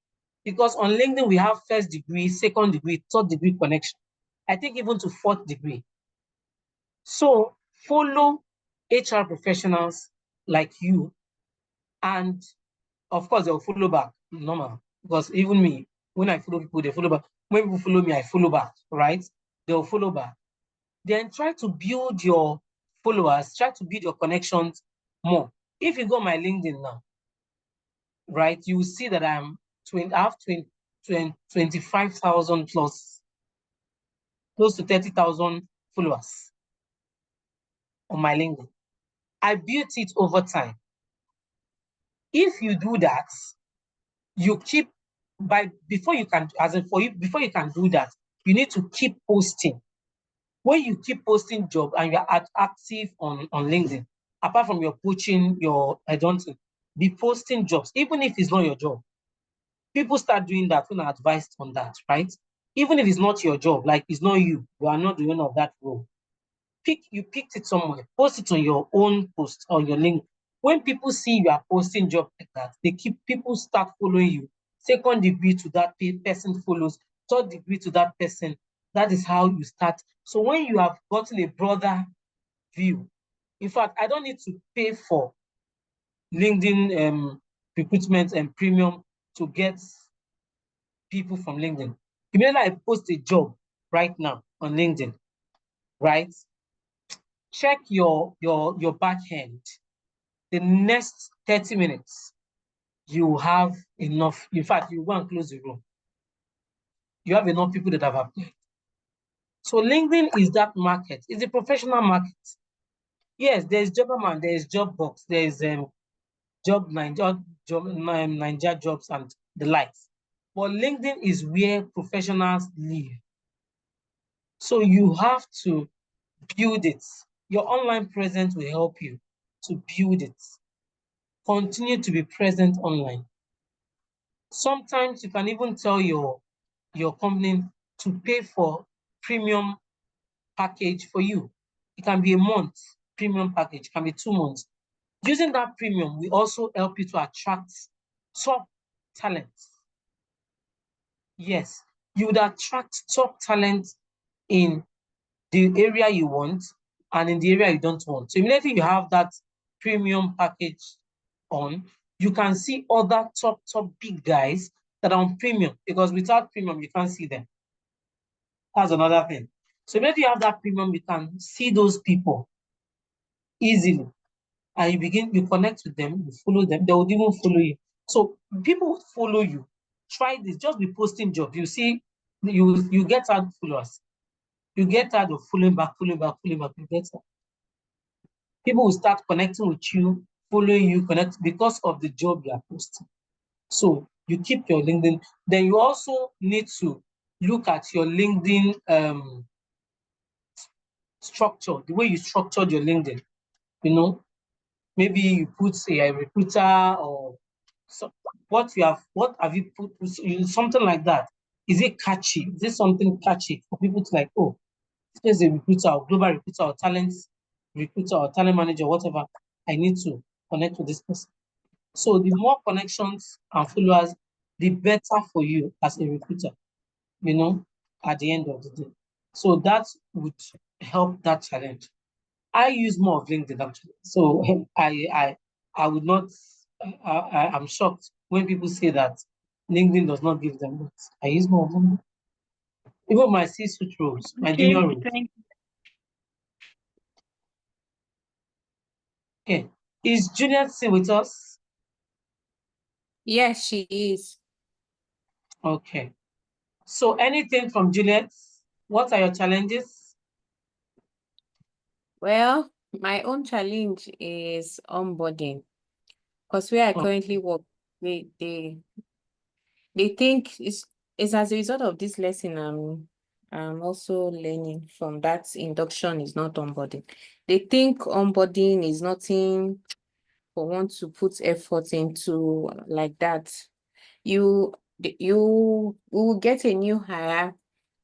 because on LinkedIn we have first degree, second degree, third degree connection. I think even to fourth degree. So follow HR professionals like you, and of course they'll follow back, normal, because even me, when I follow people, they follow back. When people follow me, I follow back, right? They'll follow back. Then try to build your followers, try to build your connections more. If you go my LinkedIn now, right, you will see that I have 25,000 plus, close to 30,000 followers on my LinkedIn. I built it over time. If you do that, you keep before you can do that, you need to keep posting. When you keep posting job and you're active on LinkedIn, apart from your coaching, be posting jobs, even if it's not your job. People start doing that when I advised on that, right? Even if it's not your job, like it's not you are not the owner of that role. You picked it somewhere, post it on your own post on your link. When people see you are posting job like that, people start following you. Second degree to that person follows, third degree to that person. That is how you start. So when you have gotten a broader view, in fact, I don't need to pay for LinkedIn recruitment and premium to get people from LinkedIn. Immediately I post a job right now on LinkedIn, right? Check your back end. The next 30 minutes, you have enough. In fact, you go and close the room. You have enough people that have applied. So LinkedIn is that market. It's a professional market. Yes, there's Jobberman, there's Jobbox, there's Nigeria Jobs and the likes. But LinkedIn is where professionals live. So you have to build it. Your online presence will help you to build it. Continue to be present online. Sometimes you can even tell your company to pay for premium package for you. It can be a month premium package, it can be 2 months. Using that premium will also help you to attract top talents. Yes, you would attract top talent in the area you want and in the area you don't want. So immediately you have that premium package on, you can see other top big guys that are on premium, because without premium, you can't see them. That's another thing. So immediately you have that premium, you can see those people easily. And you connect with them, you follow them, they would even follow you. So people would follow you. Try this, just be posting jobs. You see, you get out followers. You get tired of following back, you get tired. People will start connecting with you, following you, connect because of the job you are posting. So you keep your LinkedIn. Then you also need to look at your LinkedIn structure, the way you structured your LinkedIn. You know, maybe you put a recruiter or so, what have you put, something like that. Is it catchy? Is it something catchy for people to like, oh, this is a recruiter or global recruiter or talent recruiter or talent manager, whatever, I need to connect with this person. So the more connections and followers, the better for you as a recruiter, at the end of the day. So that would help that challenge. I use more of LinkedIn actually. So I would not, I'm shocked when people say that LinkedIn does not give them that. I use more of them. Even my C-suite roles, my junior roles. Okay. Is Juliet still with us? Yes, she is. Okay. So anything from Juliet? What are your challenges? Well, my own challenge is onboarding. Because where I currently work, they think it's as a result of this lesson I'm also learning from that induction is not onboarding. They think onboarding is nothing for one to put effort into like that. You you will get a new hire.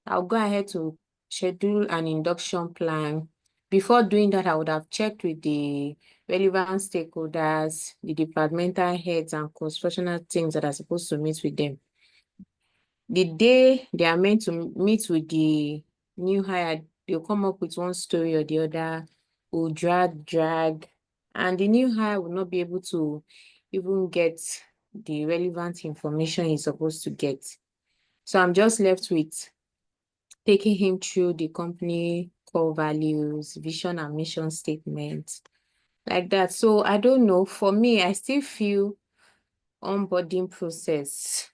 I'll go ahead to schedule an induction plan. Before doing that, I would have checked with the relevant stakeholders, the departmental heads and cross-functional teams that are supposed to meet with them. The day they are meant to meet with the new hire, they'll come up with one story or the other, will drag, and the new hire will not be able to even get the relevant information he's supposed to get. So I'm just left with taking him through the company core values, vision and mission statements, like that. So I don't know. For me, I still feel onboarding process,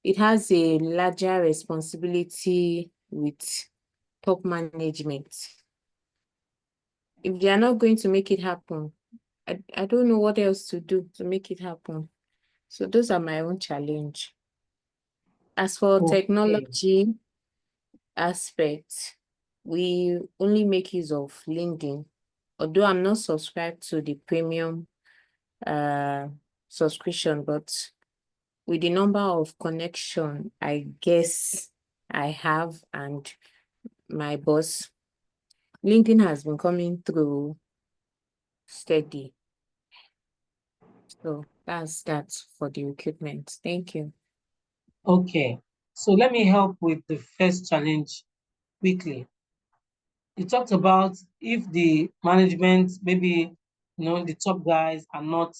it has a larger responsibility with top management. If they are not going to make it happen, I don't know what else to do to make it happen. So those are my own challenge. As for Okay. technology aspect, we only make use of LinkedIn. Although I'm not subscribed to the premium subscription, but with the number of connection, I guess I have and my boss, LinkedIn has been coming through steady. So that's that for the recruitment. Thank you. Okay. So let me help with the first challenge quickly. You talked about if the management, maybe the top guys are not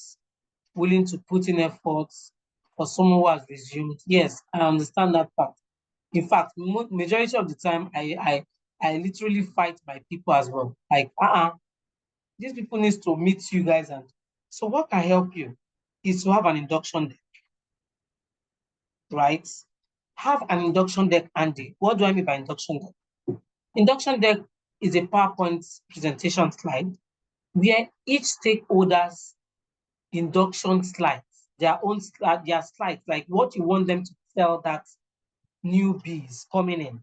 willing to put in efforts for someone who has resumed. Yes, I understand that part. In fact, majority of the time, I literally fight my people as well. Like, these people needs to meet you guys, and so what can help you is to have an induction deck, right? Have an induction deck handy. What do I mean by induction deck? Induction deck is a PowerPoint presentation slide where each stakeholder's induction slides, their slides, like what you want them to tell that newbies coming in,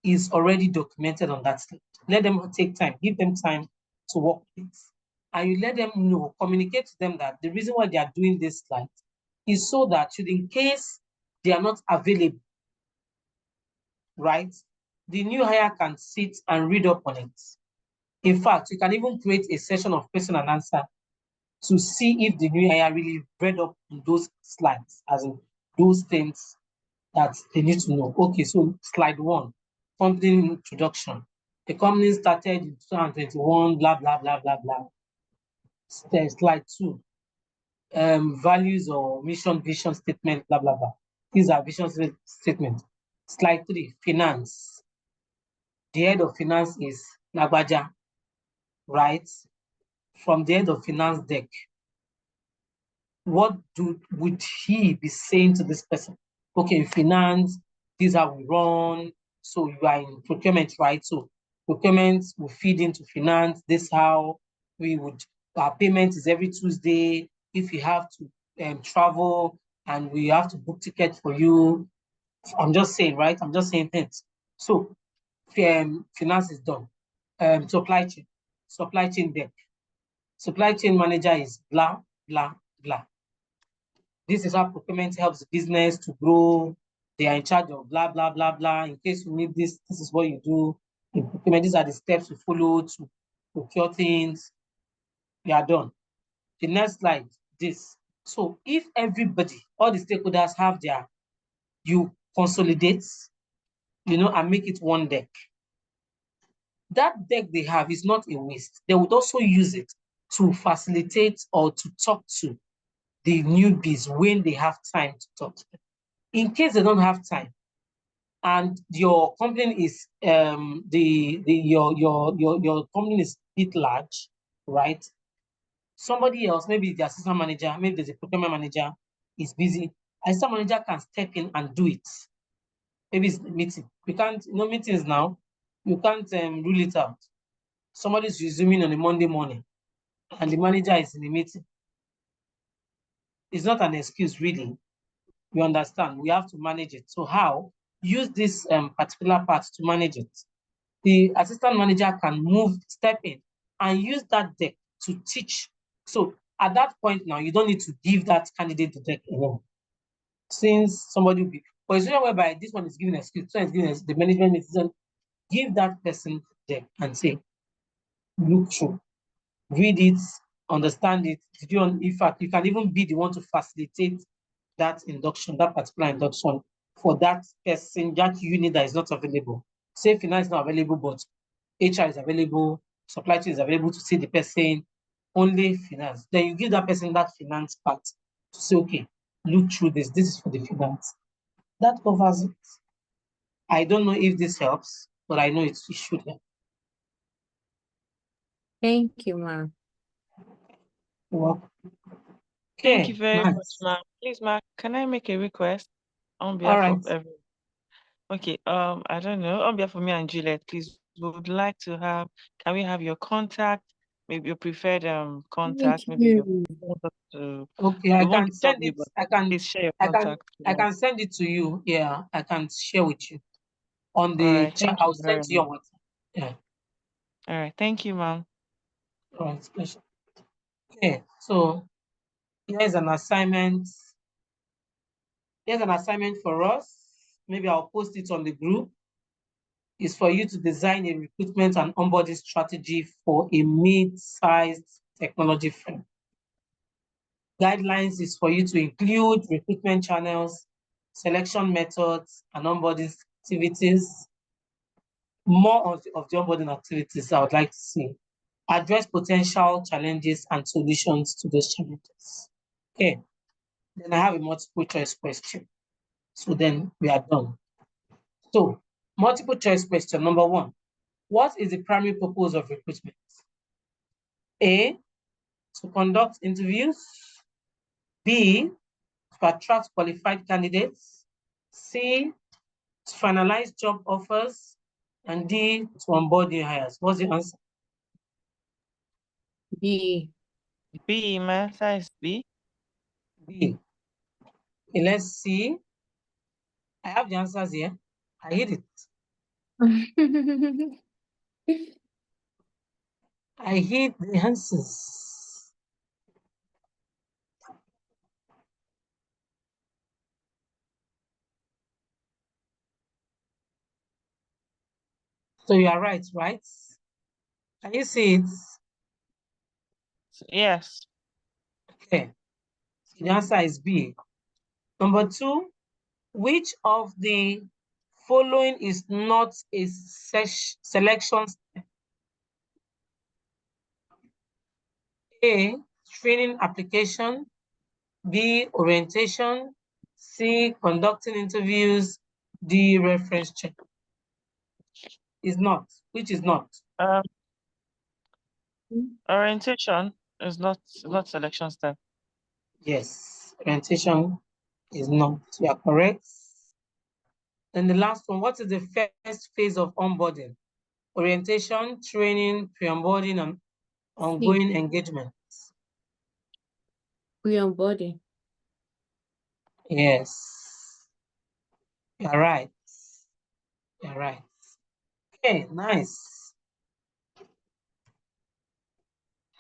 is already documented on that slide. Let them take time, give them time to work with it. And you let them know, communicate to them that the reason why they are doing this slide is so that should in case they are not available, right, the new hire can sit and read up on it. In fact, you can even create a session of question and answer to see if the new hire really read up on those slides, as in those things that they need to know. Okay, so slide 1, company introduction. The company started in 2021, blah, blah, blah, blah, blah. Slide 2, values or mission, vision statement, blah, blah, blah. These are vision statements. Slide 3, finance. The head of finance is Nagbaja, right? From the head of finance deck, what would he be saying to this person? Okay, in finance, this is how we run. So you are in procurement, right? So procurement will feed into finance. This is how we would, our payment is every Tuesday. If you have to travel and we have to book tickets for you, I'm just saying, right? I'm just saying things. So finance is done. Supply chain deck. Supply chain manager is blah, blah, blah. This is how procurement helps the business to grow. They are in charge of blah, blah, blah, blah. In case you need this, this is what you do. In procurement, these are the steps you follow to procure things. You are done. The next slide, this. So if everybody, all the stakeholders have you consolidate, and make it one deck. That deck they have is not a waste. They would also use it to facilitate or to talk to the newbies when they have time to talk to them. In case they don't have time, and your company is your company is a bit large, right? Somebody else, maybe the assistant manager, maybe there's a procurement manager, is busy. Assistant manager can step in and do it. Maybe it's a meeting. We can't, meetings now, you can't rule it out. Somebody's resuming on a Monday morning and the manager is in a meeting. It's not an excuse, really. You understand? We have to manage it. So how? Use this particular part to manage it. The assistant manager can step in and use that deck to teach. So at that point now, you don't need to give that candidate the deck alone. since somebody will be, for a situation whereby this one is giving excuse, so is giving the management decision, give that person them and say, look through, read it, understand it. In fact, you can even be the one to facilitate that induction, that particular induction for that person, that unit that is not available. Say finance is not available, but HR is available, supply chain is available to see the person, only finance. Then you give that person that finance part to say, okay, look through this. This is for the finance. That covers it. I don't know if this helps, but I know it should help. Thank you, ma'am. You're welcome. Thank you Okay, very much, nice. ma'am. Please, ma'am, can I make a request on All behalf right. of everyone? Okay, I don't know. On behalf of me and Juliet, please, we would like to have, can we have your contact, maybe your preferred contact, maybe your contact to, Okay, we I won't can disturb send you, it. but I can please share your I can contact with I us. can send it to you. Yeah, I can share with you on All the right, chat. thank I'll you very send to you much. on WhatsApp. Yeah. All right, thank you, ma'am. All right, pleasure. Okay, so here's an assignment. Here's an assignment for us. Maybe I'll post it on the group. It's for you to design a recruitment and onboarding strategy for a mid-sized technology firm. Guidelines is for you to include recruitment channels, selection methods, and onboarding activities. More of the onboarding activities I would like to see. Address potential challenges and solutions to those challenges. Okay, then I have a multiple choice question. So then we are done. So multiple choice question number 1. What is the primary purpose of recruitment? A, to conduct interviews. B, to attract qualified candidates. C, to finalize job offers. And D, to onboard new hires. What's the answer? B. B, my answer is B. B. Okay, let's see. I have the answers here. I hit it. I hit the answers. So you are right, right? Can you see it? Yes. Okay. So the answer is B. Number 2, which of the following is not a selection step? A, training application. B, orientation. C, conducting interviews. D, reference check. Is not. Which is not? Orientation is not selection step. Yes, orientation is not. You are correct. Then the last one, what is the first phase of onboarding? Orientation, training, pre-onboarding, and ongoing engagement. Pre-onboarding. Yes, you're right. You're right. Okay, nice.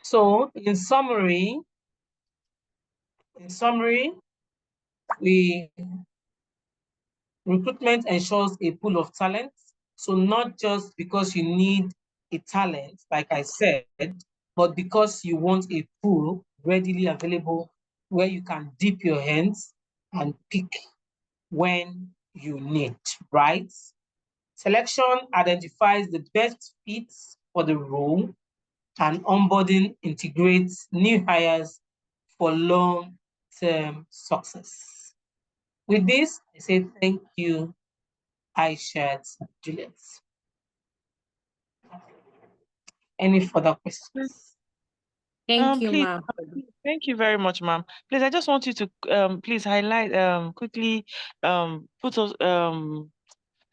So in summary, recruitment ensures a pool of talent. So not just because you need a talent, like I said, but because you want a pool readily available where you can dip your hands and pick when you need, right? Selection identifies the best fits for the role, and onboarding integrates new hires for long-term success. With this, I say thank you, Aishat, Juliet. Any further questions? Thank you, Please, ma'am. thank you very much, ma'am. Please, I just want you to please highlight put us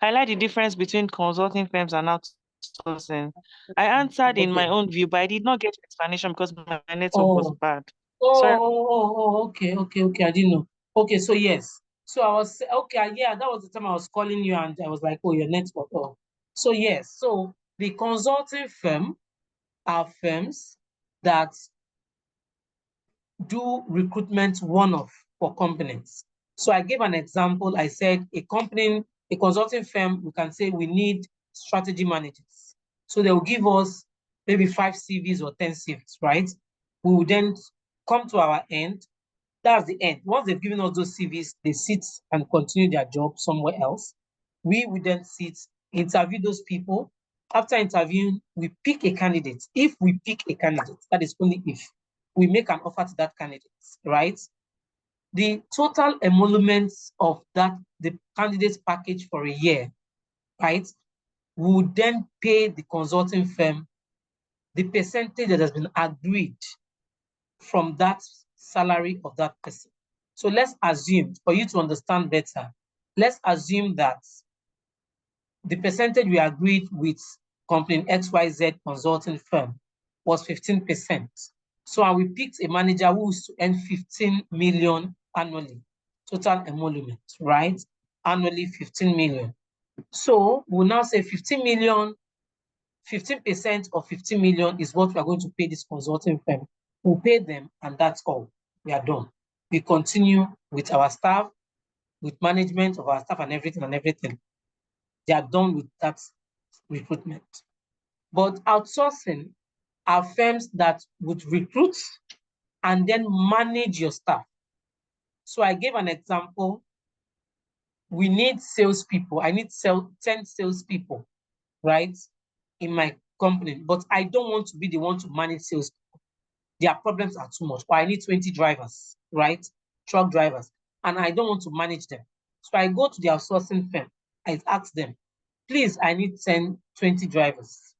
highlight the difference between consulting firms and outsourcing. I answered in my Okay. own view, but I did not get explanation because my network was Oh, bad. Sorry. okay, I didn't know. Okay, so yes. So I was, okay, yeah, that was the time I was calling you and I was like, oh, your network. Oh. So yes, so the consulting firm are firms that do recruitment one-off for companies. So I gave an example. I said a company, a consulting firm, we can say we need strategy managers. So they will give us maybe 5 CVs or 10 CVs, right? We will then come to our end. That's the end. Once they've given us those CVs, they sit and continue their job somewhere else. We will then sit, interview those people. After interviewing, we pick a candidate. If we pick a candidate, that is only if we make an offer to that candidate, right? The total emoluments of that, the candidate's package for a year, right, would then pay the consulting firm the percentage that has been agreed from that salary of that person. So let's assume, for you to understand better, let's assume that the percentage we agreed with company XYZ consulting firm was 15%. So and we picked a manager who is to earn 15 million annually, total emolument, right? Annually 15 million. So we'll now say 15 million, 15% of 15 million is what we are going to pay this consulting firm. We'll pay them and that's all. We are done. We continue with our staff, with management of our staff and everything. They are done with that recruitment. But outsourcing are firms that would recruit and then manage your staff. So I gave an example. We need salespeople. I need 10 salespeople, right, in my company, but I don't want to be the one to manage salespeople. Their problems are too much. Or I need 20 drivers, right, truck drivers, and I don't want to manage them. So I go to the outsourcing firm. I ask them, please, I need 10, 20 drivers.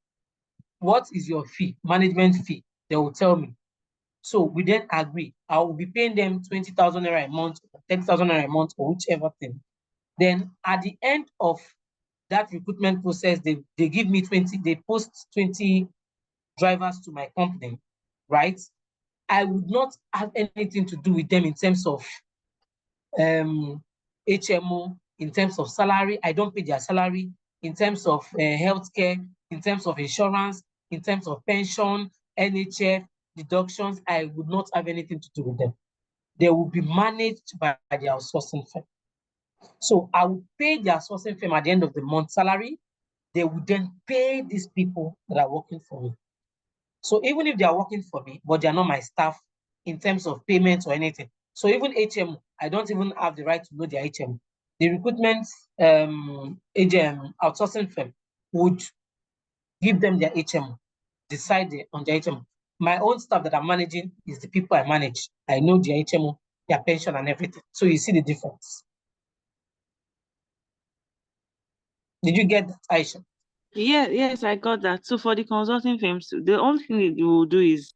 What is your fee, management fee? They will tell me. So we then agree. I will be paying them 20,000 naira a month, 30,000 naira a month, or whichever thing. Then at the end of that recruitment process, they give me 20, they post 20 drivers to my company, right? I would not have anything to do with them in terms of HMO, in terms of salary. I don't pay their salary. In terms of healthcare, in terms of insurance, in terms of pension, NHF, deductions, I would not have anything to do with them. They will be managed by the outsourcing firm. So I will pay the outsourcing firm at the end of the month salary. They would then pay these people that are working for me. So even if they are working for me, but they are not my staff in terms of payments or anything. So even HMO, I don't even have the right to know their HMO. The recruitment outsourcing firm would give them their HMO, decide on their HMO. My own staff that I'm managing is the people I manage. I know their HMO, their pension and everything. So you see the difference. Did you get that, Aisha? Yeah, yes, I got that. So for the consulting firms, the only thing we will do is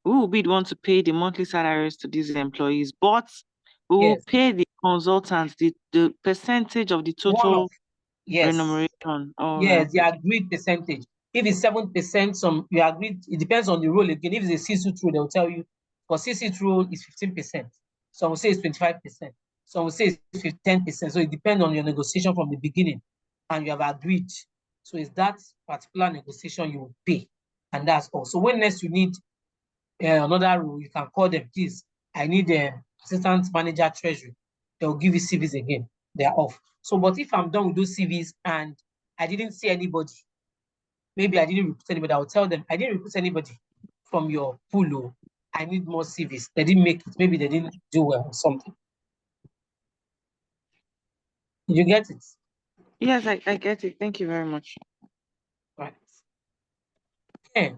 we will be the one to pay the monthly salaries to these employees, but we will Yes. pay the consultants the percentage of the total Yes. remuneration. All Yes, right. the agreed percentage. If it's 7%, some you agreed, it depends on the role again. If it's a C-suite role, they'll tell you for C-suite role is 15%. Some will say it's 25%. Some will say it's 10%. So it depends on your negotiation from the beginning, and you have agreed. So it's that particular negotiation you will pay, and that's all. So when next you need another role, you can call them, please. I need an assistant manager treasury. They'll give you CVs again. They're off. So, but if I'm done with those CVs and I didn't see anybody, maybe I didn't recruit anybody, I'll tell them, I didn't recruit anybody from your pool. Oh, I need more CVs. They didn't make it. Maybe they didn't do well or something. Did you get it? Yes, I get it. Thank you very much. Right. Okay.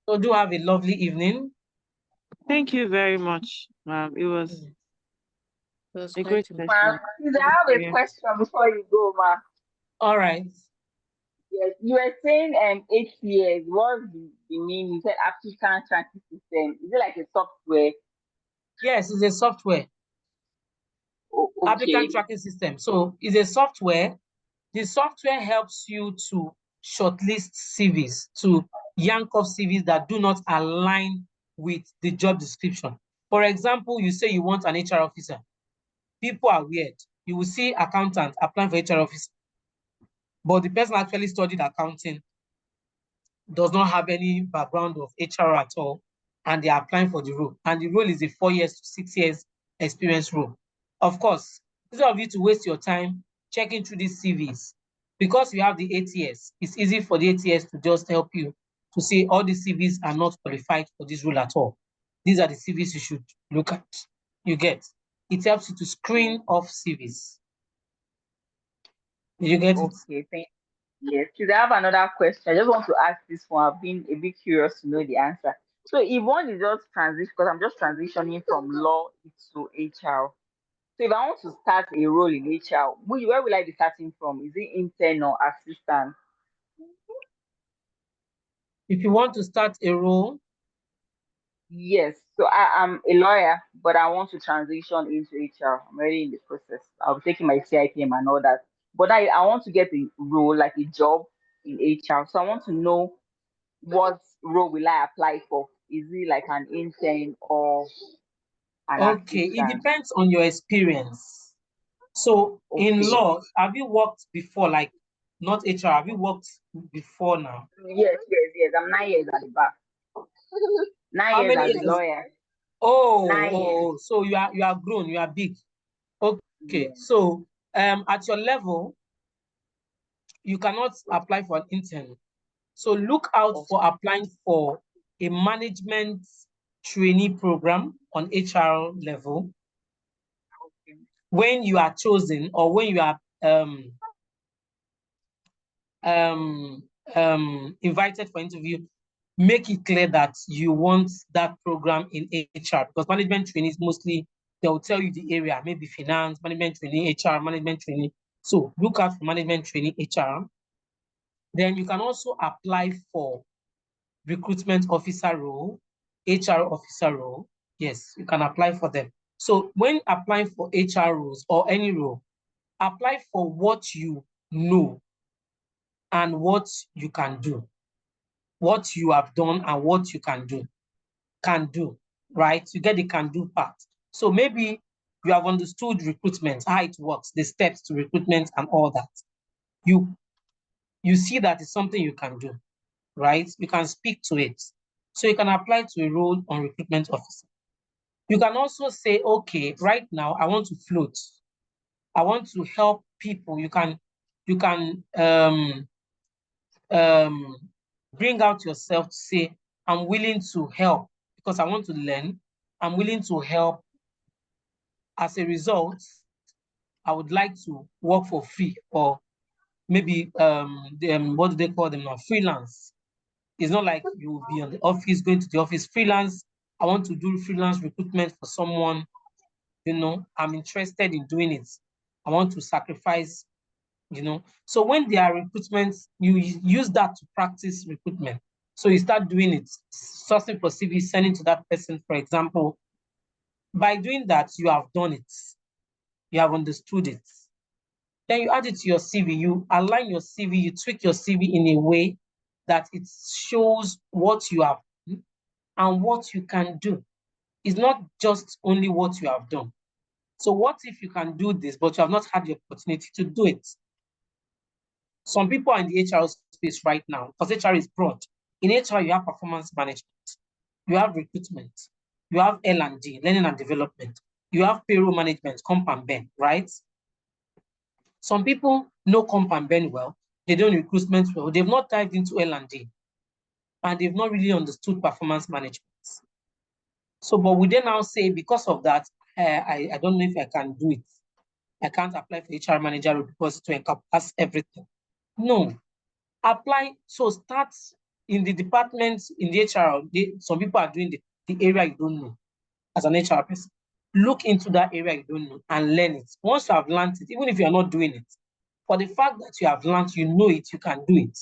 So do have a lovely evening. Thank you very much, ma'am. It was It was a quite great interesting. session. Please, I have a question before you go, ma. All right. Yes, you were saying HCS. What's the name? You said applicant tracking system. Is it like a software? Yes, it's a software. Oh, Applicant okay. tracking system. So it's a software. The software helps you to shortlist CVs, to yank off CVs that do not align with the job description. For example, you say you want an HR officer. People are weird. You will see accountant applying for HR officer, but the person actually studied accounting, does not have any background of HR at all, and they are applying for the role. And the role is a 4 years to 6 years experience role. of course, instead of you to waste your time checking through these CVs, because you have the ATS, it's easy for the ATS to just help you to say all the CVs are not qualified for this role at all. These are the CVs you should look at. You get. It helps you to screen off CVs. Did you get it? Okay, thank you. Yes. Should I have another question? I just want to ask this one. I've been a bit curious to know the answer. So if one is just transition, because I'm just transitioning from law to HR. So if I want to start a role in HR, where will I be starting from? Is it intern or assistant? If you want to start a role, Yes. So I'm a lawyer, but I want to transition into HR. I'm already in the process. I'll be taking my CIPM and all that. But I want to get a role, like a job in HR. So I want to know what role will I apply for? Is it like an intern or an okay, it assistant? depends on your experience. So in Okay. law, have you worked before, like not HR, have you worked before now? Yes. I'm 9 years at the bar. Nine How years many as a years? lawyer. Oh, 9 years. so you are grown, you are big. Okay, Yeah. so at your level, you cannot apply for an intern. So look out Okay. for applying for a management trainee program on HR level. When you are chosen or when you are invited for interview, make it clear that you want that program in HR, because management trainees mostly they'll tell you the area, maybe finance, management training, HR, management training. So look out for management training HR. Then you can also apply for recruitment officer role, HR officer role. Yes, you can apply for them. So when applying for HR roles or any role, apply for what you know and what you can do, what you have done and what you can do, right? You get the can do part. So maybe you have understood recruitment, how it works, the steps to recruitment and all that. You see that it's something you can do, right? You can speak to it. So you can apply to a role on recruitment officer. You can also say, okay, right now I want to float. I want to help people. You can bring out yourself to say, I'm willing to help because I want to learn. I'm willing to help. As a result, I would like to work for free, or maybe what do they call them now? Freelance. It's not like you will be on the office, going to the office. Freelance. I want to do freelance recruitment for someone. I'm interested in doing it. I want to sacrifice. So when there are recruitments, you use that to practice recruitment. So you start doing it, sourcing for CV, sending to that person, for example. By doing that, you have done it. You have understood it. Then you add it to your CV. You align your CV, you tweak your CV in a way that it shows what you have done and what you can do. It's not just only what you have done. So what if you can do this, but you have not had the opportunity to do it? Some people are in the HR space right now, because HR is broad. In HR, you have performance management, you have recruitment, you have L&D, learning and development, you have payroll management, comp and ben, right? Some people know comp and ben well, they don't recruitment well, they've not dived into L&D, and they've not really understood performance management. So, but we then now say, because of that, I don't know if I can do it. I can't apply for HR manager because to encompass everything. No, apply. So start in the department, in the HR. Some people are doing the area you don't know as an HR person. Look into that area you don't know and learn it. Once you have learned it, even if you are not doing it, for the fact that you have learned, you know it, you can do it,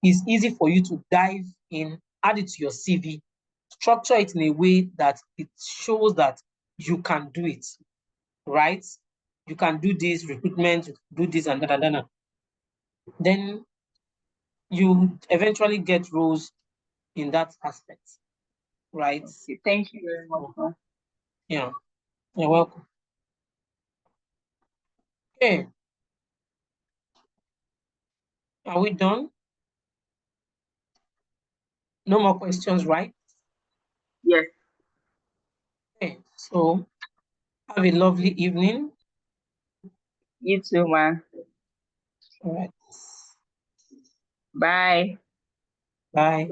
it's easy for you to dive in, add it to your CV, structure it in a way that it shows that you can do it, right? You can do this recruitment, you can do this and that and that. Then you eventually get roles in that aspect, right? Okay. Thank you very much. Yeah, you're welcome. Okay, are we done? No more questions, right? Yes. Okay, so have a lovely evening. You too, ma. All right. Bye. Bye.